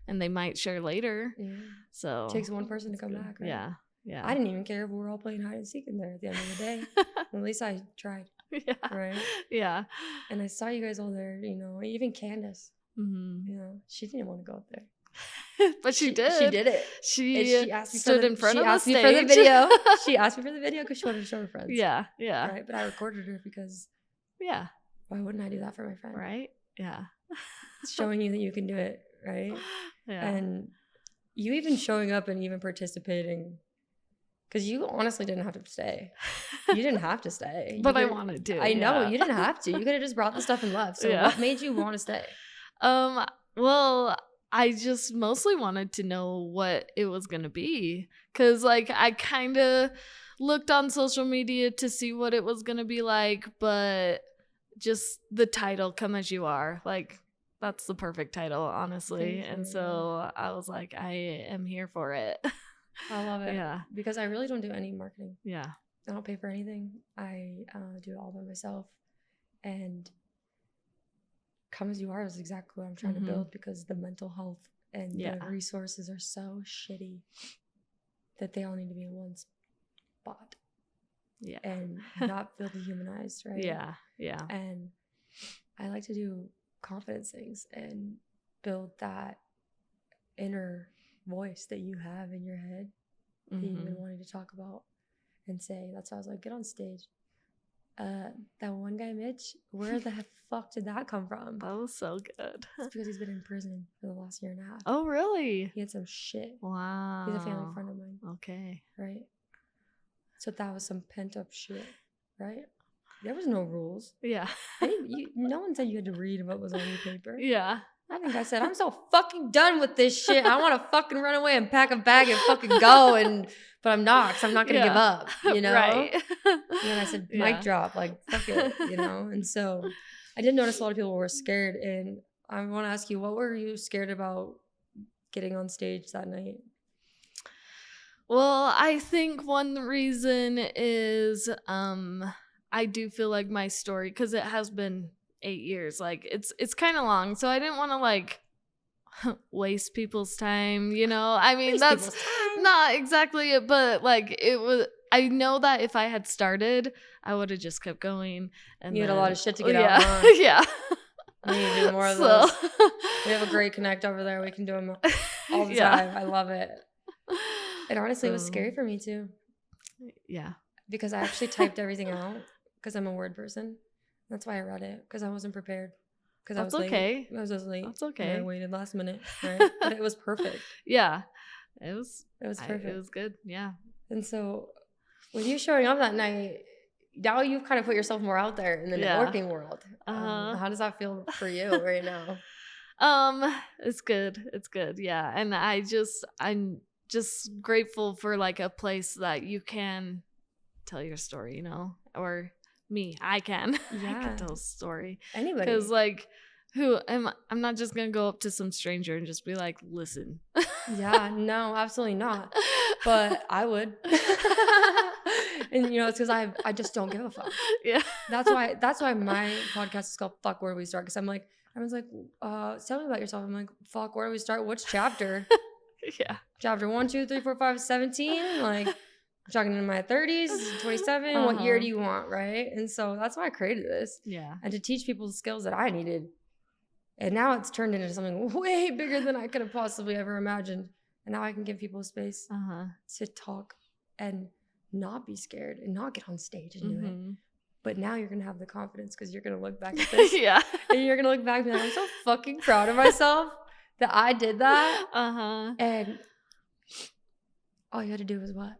and they might share later. Yeah. So It takes one person to come good. back, right? Yeah. Yeah. I didn't even care if we were all playing hide and seek in there at the end of the day. At least I tried. Yeah. Right? Yeah. And I saw you guys all there, even Candace. Mm-hmm. She didn't want to go up there. But she did. She did it. She asked me stood in front of the stage. She asked me for the video. She asked me for the video because she wanted to show her friends. Yeah. Yeah. Right? But I recorded her because yeah. Why wouldn't I do that for my friend? Right? Yeah. It's showing you that you can do it, right? Yeah. And you even showing up and even participating, because you honestly didn't have to stay. You didn't have to stay. But I wanted to. I know. You didn't have to. You could have just brought the stuff and left. So what made you want to stay? Well, I just mostly wanted to know what it was going to be. Because, like, I kind of looked on social media to see what it was going to be like. But just the title, Come As You Are, like, that's the perfect title, honestly. And so I was like, I am here for it. I love it. Yeah. Because I really don't do any marketing. Yeah. I don't pay for anything. I do it all by myself. And Come As You Are is exactly what I'm trying to build, because the mental health and the resources are so shitty that they all need to be in one spot. Yeah. And not feel dehumanized, right? Yeah. Yeah. And I like to do confidence things and build that inner voice that you have in your head that you've been wanting to talk about and say. That's why I was like, get on stage. That one guy, Mitch, where the fuck did that come from? That was so good. It's because he's been in prison for the last year and a half. Oh, really? He had some shit. Wow. He's a family friend of mine. Okay. Right? So that was some pent up shit, right? There was no rules. Yeah. No one said you had to read what was on your paper. Yeah. I think I said, I'm so fucking done with this shit. I want to fucking run away and pack a bag and fucking go. But I'm not, because I'm not going to give up, Right. And then I said, mic drop, like, fuck it, And so I did notice a lot of people were scared. And I want to ask you, what were you scared about getting on stage that night? Well, I think one reason is I do feel like my story, because it has been 8 years, like it's kind of long, so I didn't want to like waste people's time, I mean, that's not exactly it, but like it was. I know that if I had started, I would have just kept going. And you had a lot of shit to get out. Huh? Yeah. We need to do more of those. We have a great connect over there. We can do them all the time. I love it. And honestly, it was scary for me too. Yeah. Because I actually typed everything out, because I'm a word person. That's why I read it, because I wasn't prepared. Because I was late. Okay. I was just late. That's okay. And I waited last minute, right? But it was perfect. Yeah. It was perfect. It was good. Yeah. And so with you showing up that night, now you've kind of put yourself more out there in the networking world. How does that feel for you right now? It's good. It's good. Yeah. And I'm just grateful for like a place that you can tell your story, or me, I can. Yeah. I can tell a story. Anybody. Because like, I'm not just gonna go up to some stranger and just be like, listen. Yeah, no, absolutely not. But I would. And it's because I just don't give a fuck. Yeah. That's why my podcast is called Fuck Where Do We Start? Because I was like, tell me about yourself. I'm like, fuck, where do we start? Which chapter? Yeah. Chapter 1, 2, 3, 4, 5, 17. Like, I'm talking in my 30s, 27. What year do you want, right? And so that's why I created this. Yeah. And to teach people the skills that I needed. And now it's turned into something way bigger than I could have possibly ever imagined. And now I can give people space to talk and not be scared and not get on stage and do it. But now you're going to have the confidence, because you're going to look back at this. Yeah. And you're going to look back and be like, I'm so fucking proud of myself that I did that. And all you had to do was what?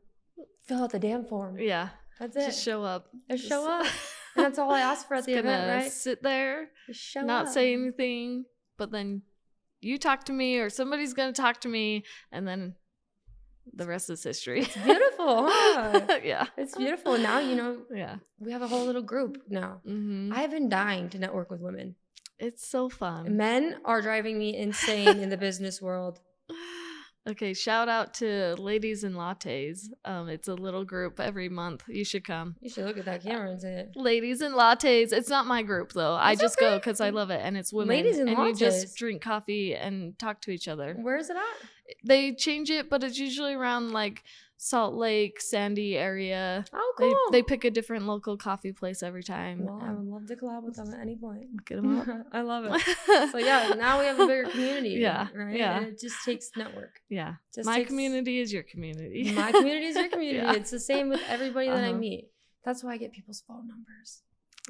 Fill out the damn form. Yeah. That's it. Just show up. Just show up. And that's all I asked for at the event, right? Sit there, Just show not up. say anything, but then you talk to me or somebody's gonna talk to me, and then the rest is history. It's beautiful, huh? Yeah, It's beautiful. Now, yeah. we have a whole little group now. Mm-hmm. I've been dying to network with women. It's so fun. Men are driving me insane in the business world. Okay, shout out to Ladies and Lattes. It's a little group every month. You should come. You should look at that camera and say it. Ladies and Lattes. It's not my group though. I It's just okay. go because I love it, and it's women. Ladies and you Lattes. just drink coffee and talk to each other. Where is it at? They change it, but it's usually around like Salt Lake, Sandy area. Oh, cool. They pick a different local coffee place every time. Well, I would love to collab with them at any point. Get them up. I love it. So yeah, now we have a bigger community. Yeah, Right? yeah. And it just takes network. Yeah. Just My takes- community is your community. My community is your community. Yeah. It's the same with everybody that I Uh-huh. meet. That's why I get people's phone numbers.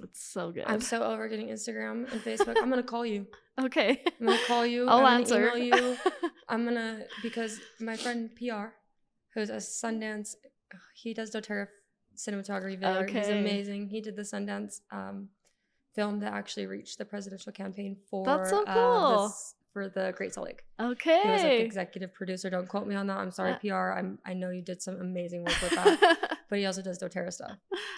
It's so good. I'm so over getting Instagram and Facebook. I'm gonna call you. Okay. I'm gonna call you. I'll I'm answer. gonna email you. Because my friend PR, who's a Sundance, he does doTERRA cinematography video. He's Okay. amazing. He did the Sundance film that actually reached the presidential campaign for That's so cool. For the Great Salt Lake. Okay. He was like executive producer. Don't quote me on that. I'm sorry, Uh, PR. I know you did some amazing work with that. But he also does doTERRA stuff.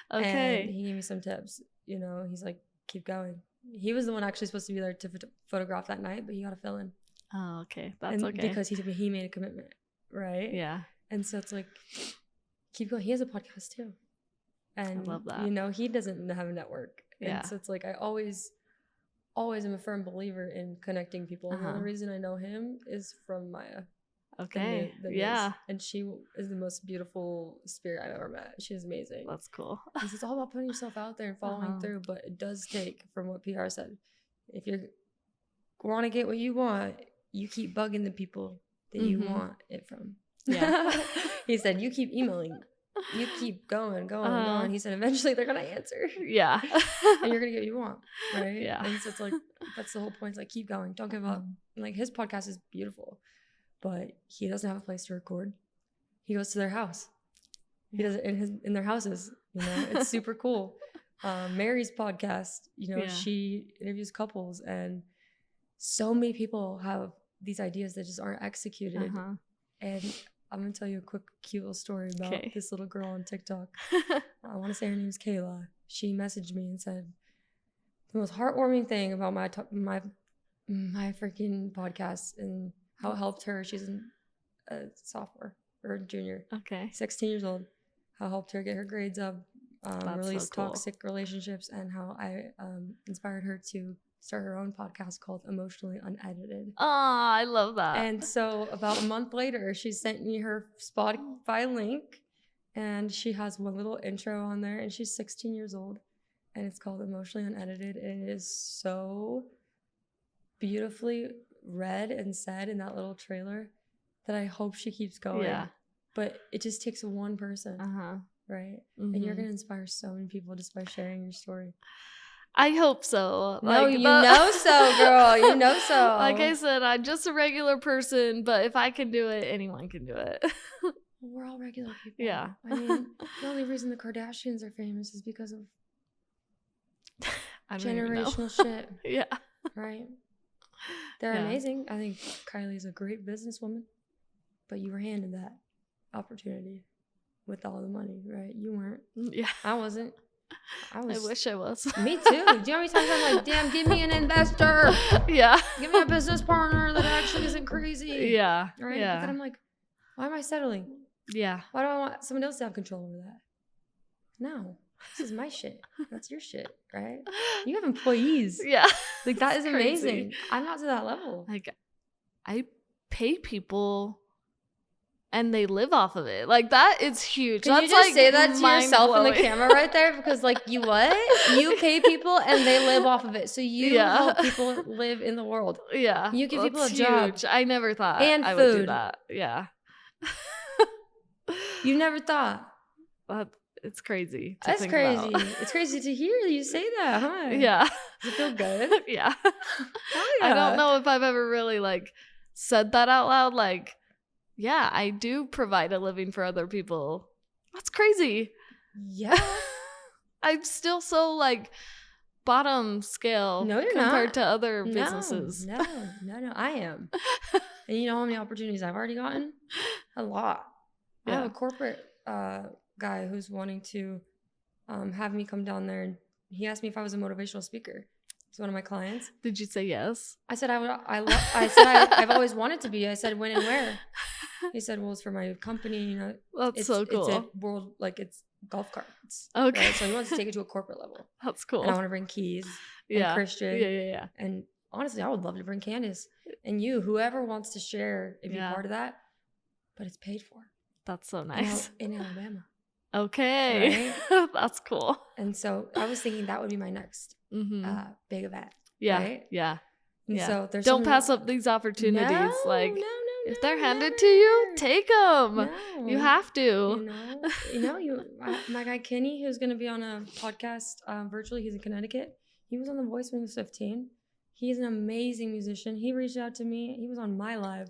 And Okay. he gave me some tips. He's like, keep going. He was the one actually supposed to be there to photograph that night, but he got to fill in. Oh, okay. That's okay. Because he made a commitment, right? Yeah. And so it's like, keep going. He has a podcast too. And love that. He doesn't have a network. Yeah. And so it's like, I always am a firm believer in connecting people. And the only reason I know him is from Maya. Okay. the Yeah. news. And she is the most beautiful spirit I've ever met. She's amazing. That's cool. Because it's all about putting yourself out there and following through. But it does take, from what PR said, if you want to get what you want, you keep bugging the people that you want it from. Yeah. He said, you keep emailing. You keep going. He said, eventually they're going to answer. Yeah. And you're going to get what you want. Right? Yeah. And so it's like, that's the whole point. It's like, keep going. Don't give up. Like, his podcast is beautiful. But he doesn't have a place to record. He goes to their house. He does it in their houses. It's super cool. Mary's podcast, she interviews couples, and so many people have these ideas that just aren't executed. And I'm gonna tell you a quick, cute little story about this little girl on TikTok. I want to say her name is Kayla. She messaged me and said the most heartwarming thing about my freaking podcast and how it helped her. She's a sophomore or junior. Okay. 16 years old. How it helped her get her grades up, release so cool. toxic relationships, and how I inspired her to start her own podcast called Emotionally Unedited. Oh, I love that. And so about a month later, she sent me her Spotify link, and she has one little intro on there, and she's 16 years old, and it's called Emotionally Unedited, and it is so beautifully read and said in that little trailer that I hope she keeps going. Yeah. But it just takes one person, right? And you're going to inspire so many people just by sharing your story. I hope so. No, you know so, girl. You know so. Like I said, I'm just a regular person, but if I can do it, anyone can do it. We're all regular people. Yeah. I mean, the only reason the Kardashians are famous is because of generational shit. Yeah. Right? They're amazing. I think Kylie's a great businesswoman, but you were handed that opportunity with all the money, right? You weren't. Yeah. I wasn't. I wish I was. Me too. Do you know how many times I'm like, damn, give me an investor. Yeah. Give me a business partner that actually isn't crazy. Yeah. Right? Yeah. But then I'm like, why am I settling? Yeah. Why do I want someone else to have control over that? No. This is my shit. That's your shit, right? You have employees. Yeah. Like, that is Crazy. amazing. I'm not to that level. Like, I pay people and they live off of it. Like, that is huge. Can That's you just like say that to yourself in the mind-blowing. camera right there? Because, like, you what? You pay people and they live off of it. So you help people live in the world. Yeah. You give people a that's job. huge. I never thought And I would do food. that. Yeah. You never thought. It's crazy. To That's think crazy. about. It's crazy to hear you say that, huh? Yeah. Does it feel good? Yeah. Hell I yeah. don't know if I've ever really like said that out loud. Like, yeah, I do provide a living for other people. That's crazy. Yeah. I'm still so like bottom scale No, you're compared not. to other No, businesses. No, I am. And you know how many opportunities I've already gotten? A lot. I have a corporate guy who's wanting to have me come down there, and he asked me if I was a motivational speaker. He's one of my clients. Did you say yes? I said I've always wanted to be. I said when and where. He said, well, it's for my company. You know, That's so cool. It's a world, like it's golf carts. Okay. Right? So he wants to take it to a corporate level. That's cool. And I want to bring Keys and Christian. Yeah. And honestly, I would love to bring Candace and you, whoever wants to share and be part of that. But it's paid for. That's so nice. In Alabama. Okay. Right? That's cool. And so I was thinking that would be my next big event. Yeah. Right? Yeah. And so there's don't pass up these opportunities. If they're handed to you, take them. No. You have to. My guy Kenny, who's going to be on a podcast virtually, he's in Connecticut. He was on The Voice when he was 15. He's an amazing musician. He reached out to me. He was on my live.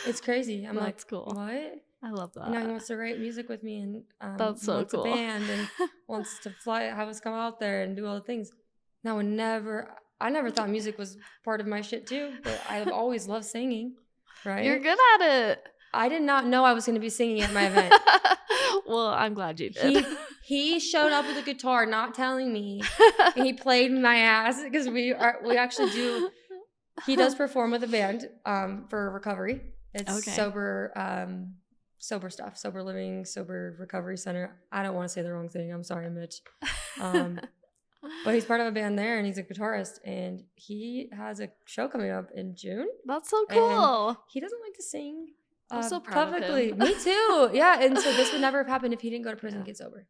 It's crazy. I'm like, cool. What? I love that. And now he wants to write music with me, and that's so wants cool. a band and wants to have us come out there and do all the things. Now, I never thought music was part of my shit too, but I've always loved singing, right? You're good at it. I did not know I was going to be singing at my event. Well, I'm glad you did. He showed up with a guitar, not telling me, and he played my ass because we actually do. He does perform with a band for recovery. It's sober stuff, sober living, sober recovery center. I don't want to say the wrong thing. I'm sorry, Mitch. But he's part of a band there, and he's a guitarist, and he has a show coming up in June. That's so cool. And he doesn't like to sing I'm so proud publicly. of him. Me too. Yeah, and so this would never have happened if he didn't go to prison and get sober.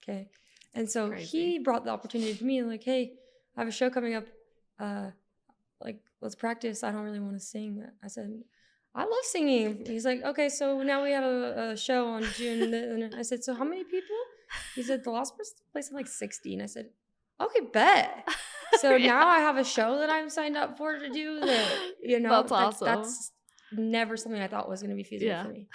Okay. And so he brought the opportunity to me, like, hey, I have a show coming up. Let's practice. I don't really want to sing. I said, I love singing. He's like, okay, so now we have a show on June. And I said, so how many people? He said, the last place had like 60. And I said, okay, bet. So now I have a show that I'm signed up for to do that, That's awesome. That's never something I thought was going to be feasible for me.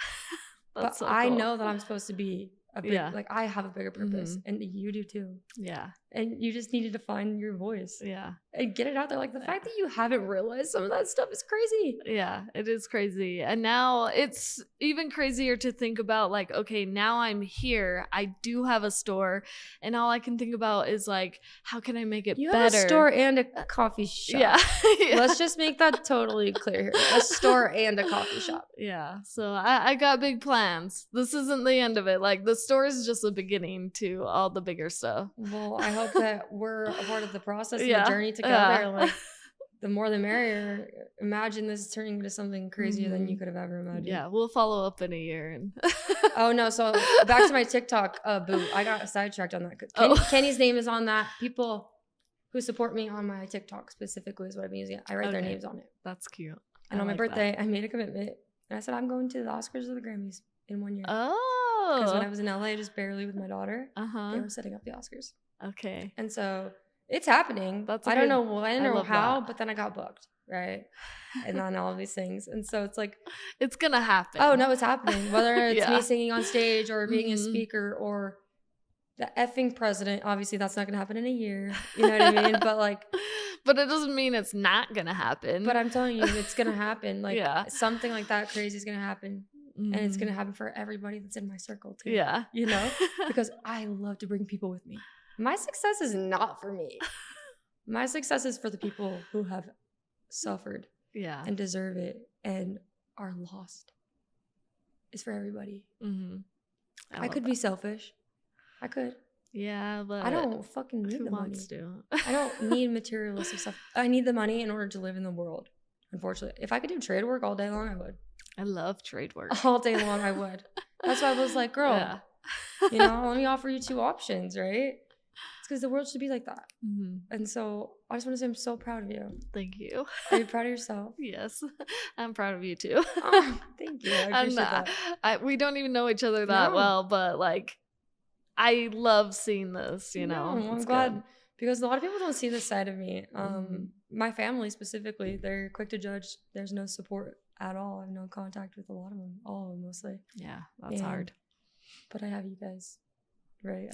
But so I cool. know that I'm supposed to be a big, I have a bigger purpose, and you do too. Yeah. And you just needed to find your voice. Yeah. And get it out there. Like the fact that you haven't realized some of that stuff is crazy. Yeah, it is crazy. And now it's even crazier to think about, like, okay, now I'm here. I do have a store. And all I can think about is like, how can I make it better? You have a store and a coffee shop. Yeah. Let's just make that totally clear here. A store and a coffee shop. Yeah. So I got big plans. This isn't the end of it. Like the store is just the beginning to all the bigger stuff. Well, I hope that we're a part of the process and the journey to go there. Like, the more the merrier. Imagine this turning into something crazier than you could have ever imagined. Yeah, we'll follow up in a year. And oh no! So back to my TikTok boo. I got sidetracked on that. Kenny's name is on that. People who support me on my TikTok specifically is what I've been using. I write their names on it. That's cute. And on my birthday, I made a commitment, and I said I'm going to the Oscars or the Grammys in 1 year. Oh, because when I was in LA, just barely with my daughter, they were setting up the Oscars. Okay. And so it's happening. I don't know when or how, but then I got booked, right? And then all of these things. And so it's like, it's going to happen. Oh, no, it's happening. Whether it's me singing on stage or being a speaker or the effing president, obviously that's not going to happen in a year. You know what I mean? But like, but it doesn't mean it's not going to happen. But I'm telling you, it's going to happen. Like something like that crazy is going to happen. And it's going to happen for everybody that's in my circle too. Yeah. You know, because I love to bring people with me. My success is not for me. My success is for the people who have suffered and deserve it and are lost. It's for everybody. I could be selfish. I could. Yeah, but I don't fucking need the money. To? I don't need materialistic stuff. I need the money in order to live in the world. Unfortunately, if I could do trade work all day long, I would. I love trade work. All day long, I would. That's why I was like, girl, you know, let me offer you two options, right? It's because the world should be like that. And so I just want to say I'm so proud of you. Thank you. Are you proud of yourself? Yes. I'm proud of you too. Oh, thank you. I appreciate that. We don't even know each other that well, but like, I love seeing this, you know. I'm glad because a lot of people don't see this side of me. My family specifically, they're quick to judge. There's no support at all. I have no contact with a lot of them, all of them mostly. Yeah, that's hard. But I have you guys. Right.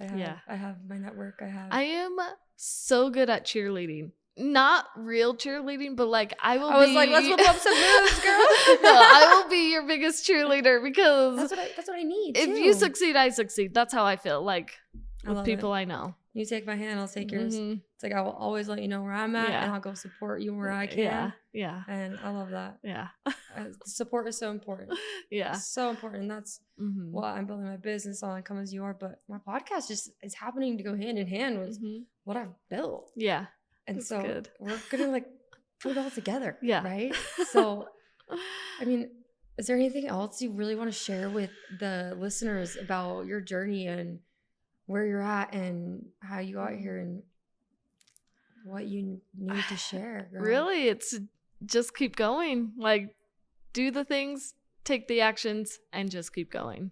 I have my network. I am so good at cheerleading. Not real cheerleading, but like I was like, let's whip up some moves, girl. No, I will be your biggest cheerleader because that's what I need. If you succeed, I succeed. That's how I feel. Like with people I know. You take my hand, I'll take yours. It's like I will always let you know where I'm at, and I'll go support you where I can. Yeah. And I love that. Yeah. Support is so important. Yeah. It's so important. That's what I'm building my business on, Come As You Are. But my podcast just is happening to go hand in hand with what I've built. Yeah. And that's so good. we're going to like put it all together. Yeah. Right? So, I mean, is there anything else you really want to share with the listeners about your journey and where you're at and how you got here and what you need to share? Girl? Really, it's just keep going. Like, do the things, take the actions, and just keep going.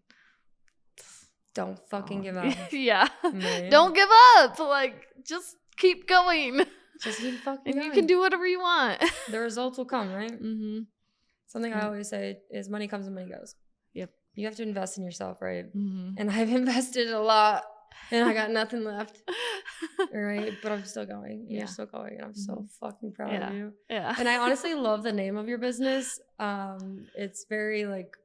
Don't fucking give up. Yeah. Man. Don't give up. Like, just keep going. Just keep fucking and going. you can do whatever you want. The results will come, right? Something I always say is money comes and money goes. Yep. You have to invest in yourself, right? And I've invested a lot and I got nothing left. Right? But I'm still going. You're still going. And I'm so fucking proud of you. Yeah. And I honestly love the name of your business. It's very like,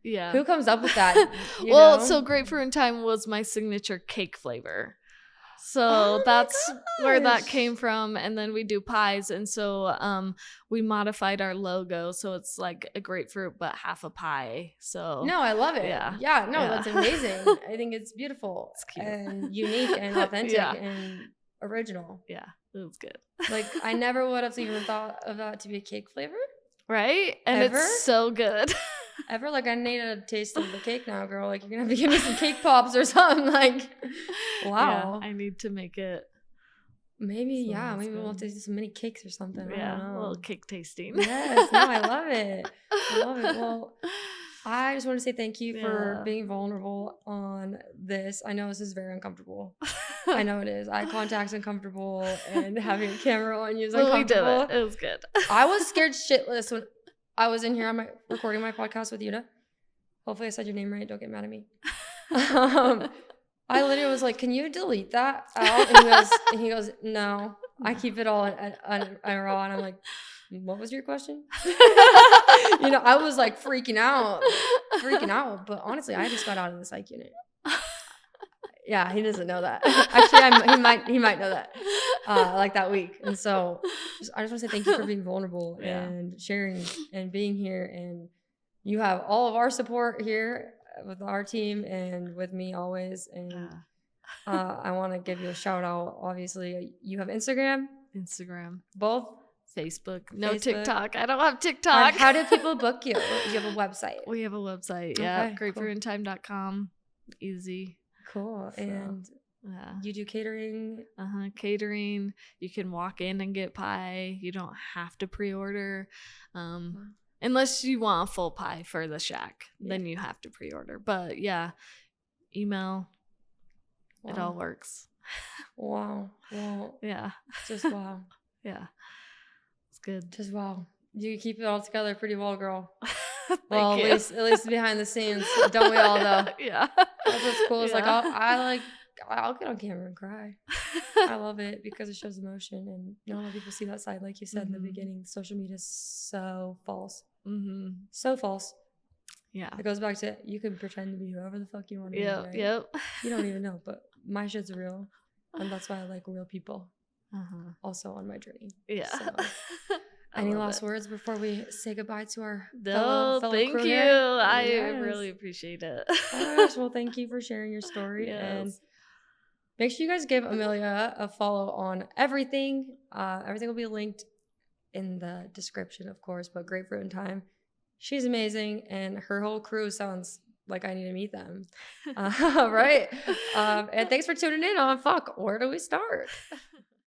who comes up with that? You know? So Grapefruit Thyme was my signature cake flavor. So that's where that came from. And then we do pies. And so we modified our logo. So it's like a grapefruit, but half a pie. So no, I love it. Yeah. No, that's amazing. I think it's beautiful. It's cute. And unique and authentic and original. Yeah, it was good. Like I never would have even thought of that to be a cake flavor. Right? And it's so good. Ever? Like I need a taste of the cake now, girl. Like you're gonna have to give me some cake pops or something. Like, wow. Yeah, I need to make it. Maybe, maybe we'll have to do some mini cakes or something. Yeah, I don't know. A little cake tasting. Yes, no, I love it. I love it. Well, I just want to say thank you for being vulnerable on this. I know this is very uncomfortable. I know it is. Eye contact's uncomfortable, and having a camera on you is uncomfortable. We did it. It was good. I was scared shitless when I was in here on recording my podcast with Yuda. Hopefully I said your name right. Don't get mad at me. I literally was like, can you delete that out? And he goes, no, I keep it all on raw. And I'm like, what was your question? I was like freaking out. But honestly, I just got out of the psych unit. Yeah, he doesn't know that. Actually, he might know that, like that week. And so I just want to say thank you for being vulnerable and sharing and being here. And you have all of our support here with our team and with me always. And I want to give you a shout out. Obviously, you have Instagram, both. Facebook. No TikTok. I don't have TikTok. How do people book you? You have a website. We have a website. Yeah. Grapefruitthyme.com. Easy. Cool. So, and you do catering? Catering. You can walk in and get pie. You don't have to pre-order. Unless you want a full pie for the shack. Then you have to pre-order. But yeah, email. Wow. It all works. Wow. Well, yeah. Just wow. Yeah. It's good. Just wow. You keep it all together pretty well, girl. Well, at least behind the scenes, don't we all though? Yeah. That's what's cool. It's like I'll get on camera and cry. I love it because it shows emotion, and not a lot of people see that side. Like you said in the beginning, social media is so false. So false. Yeah. It goes back to you can pretend to be whoever the fuck you want to be. Right? Yep. You don't even know, but my shit's real, and that's why I like real people. Also on my journey. Yeah. So. Any last words before we say goodbye to our fellow thank you. Here? I really appreciate it. Oh gosh, well, thank you for sharing your story. Yes. And make sure you guys give Amelia a follow on everything. Everything will be linked in the description, of course, but Grapefruit Thyme. She's amazing, and her whole crew sounds like I need to meet them. Right? And thanks for tuning in on Fuck, Where Do We Start?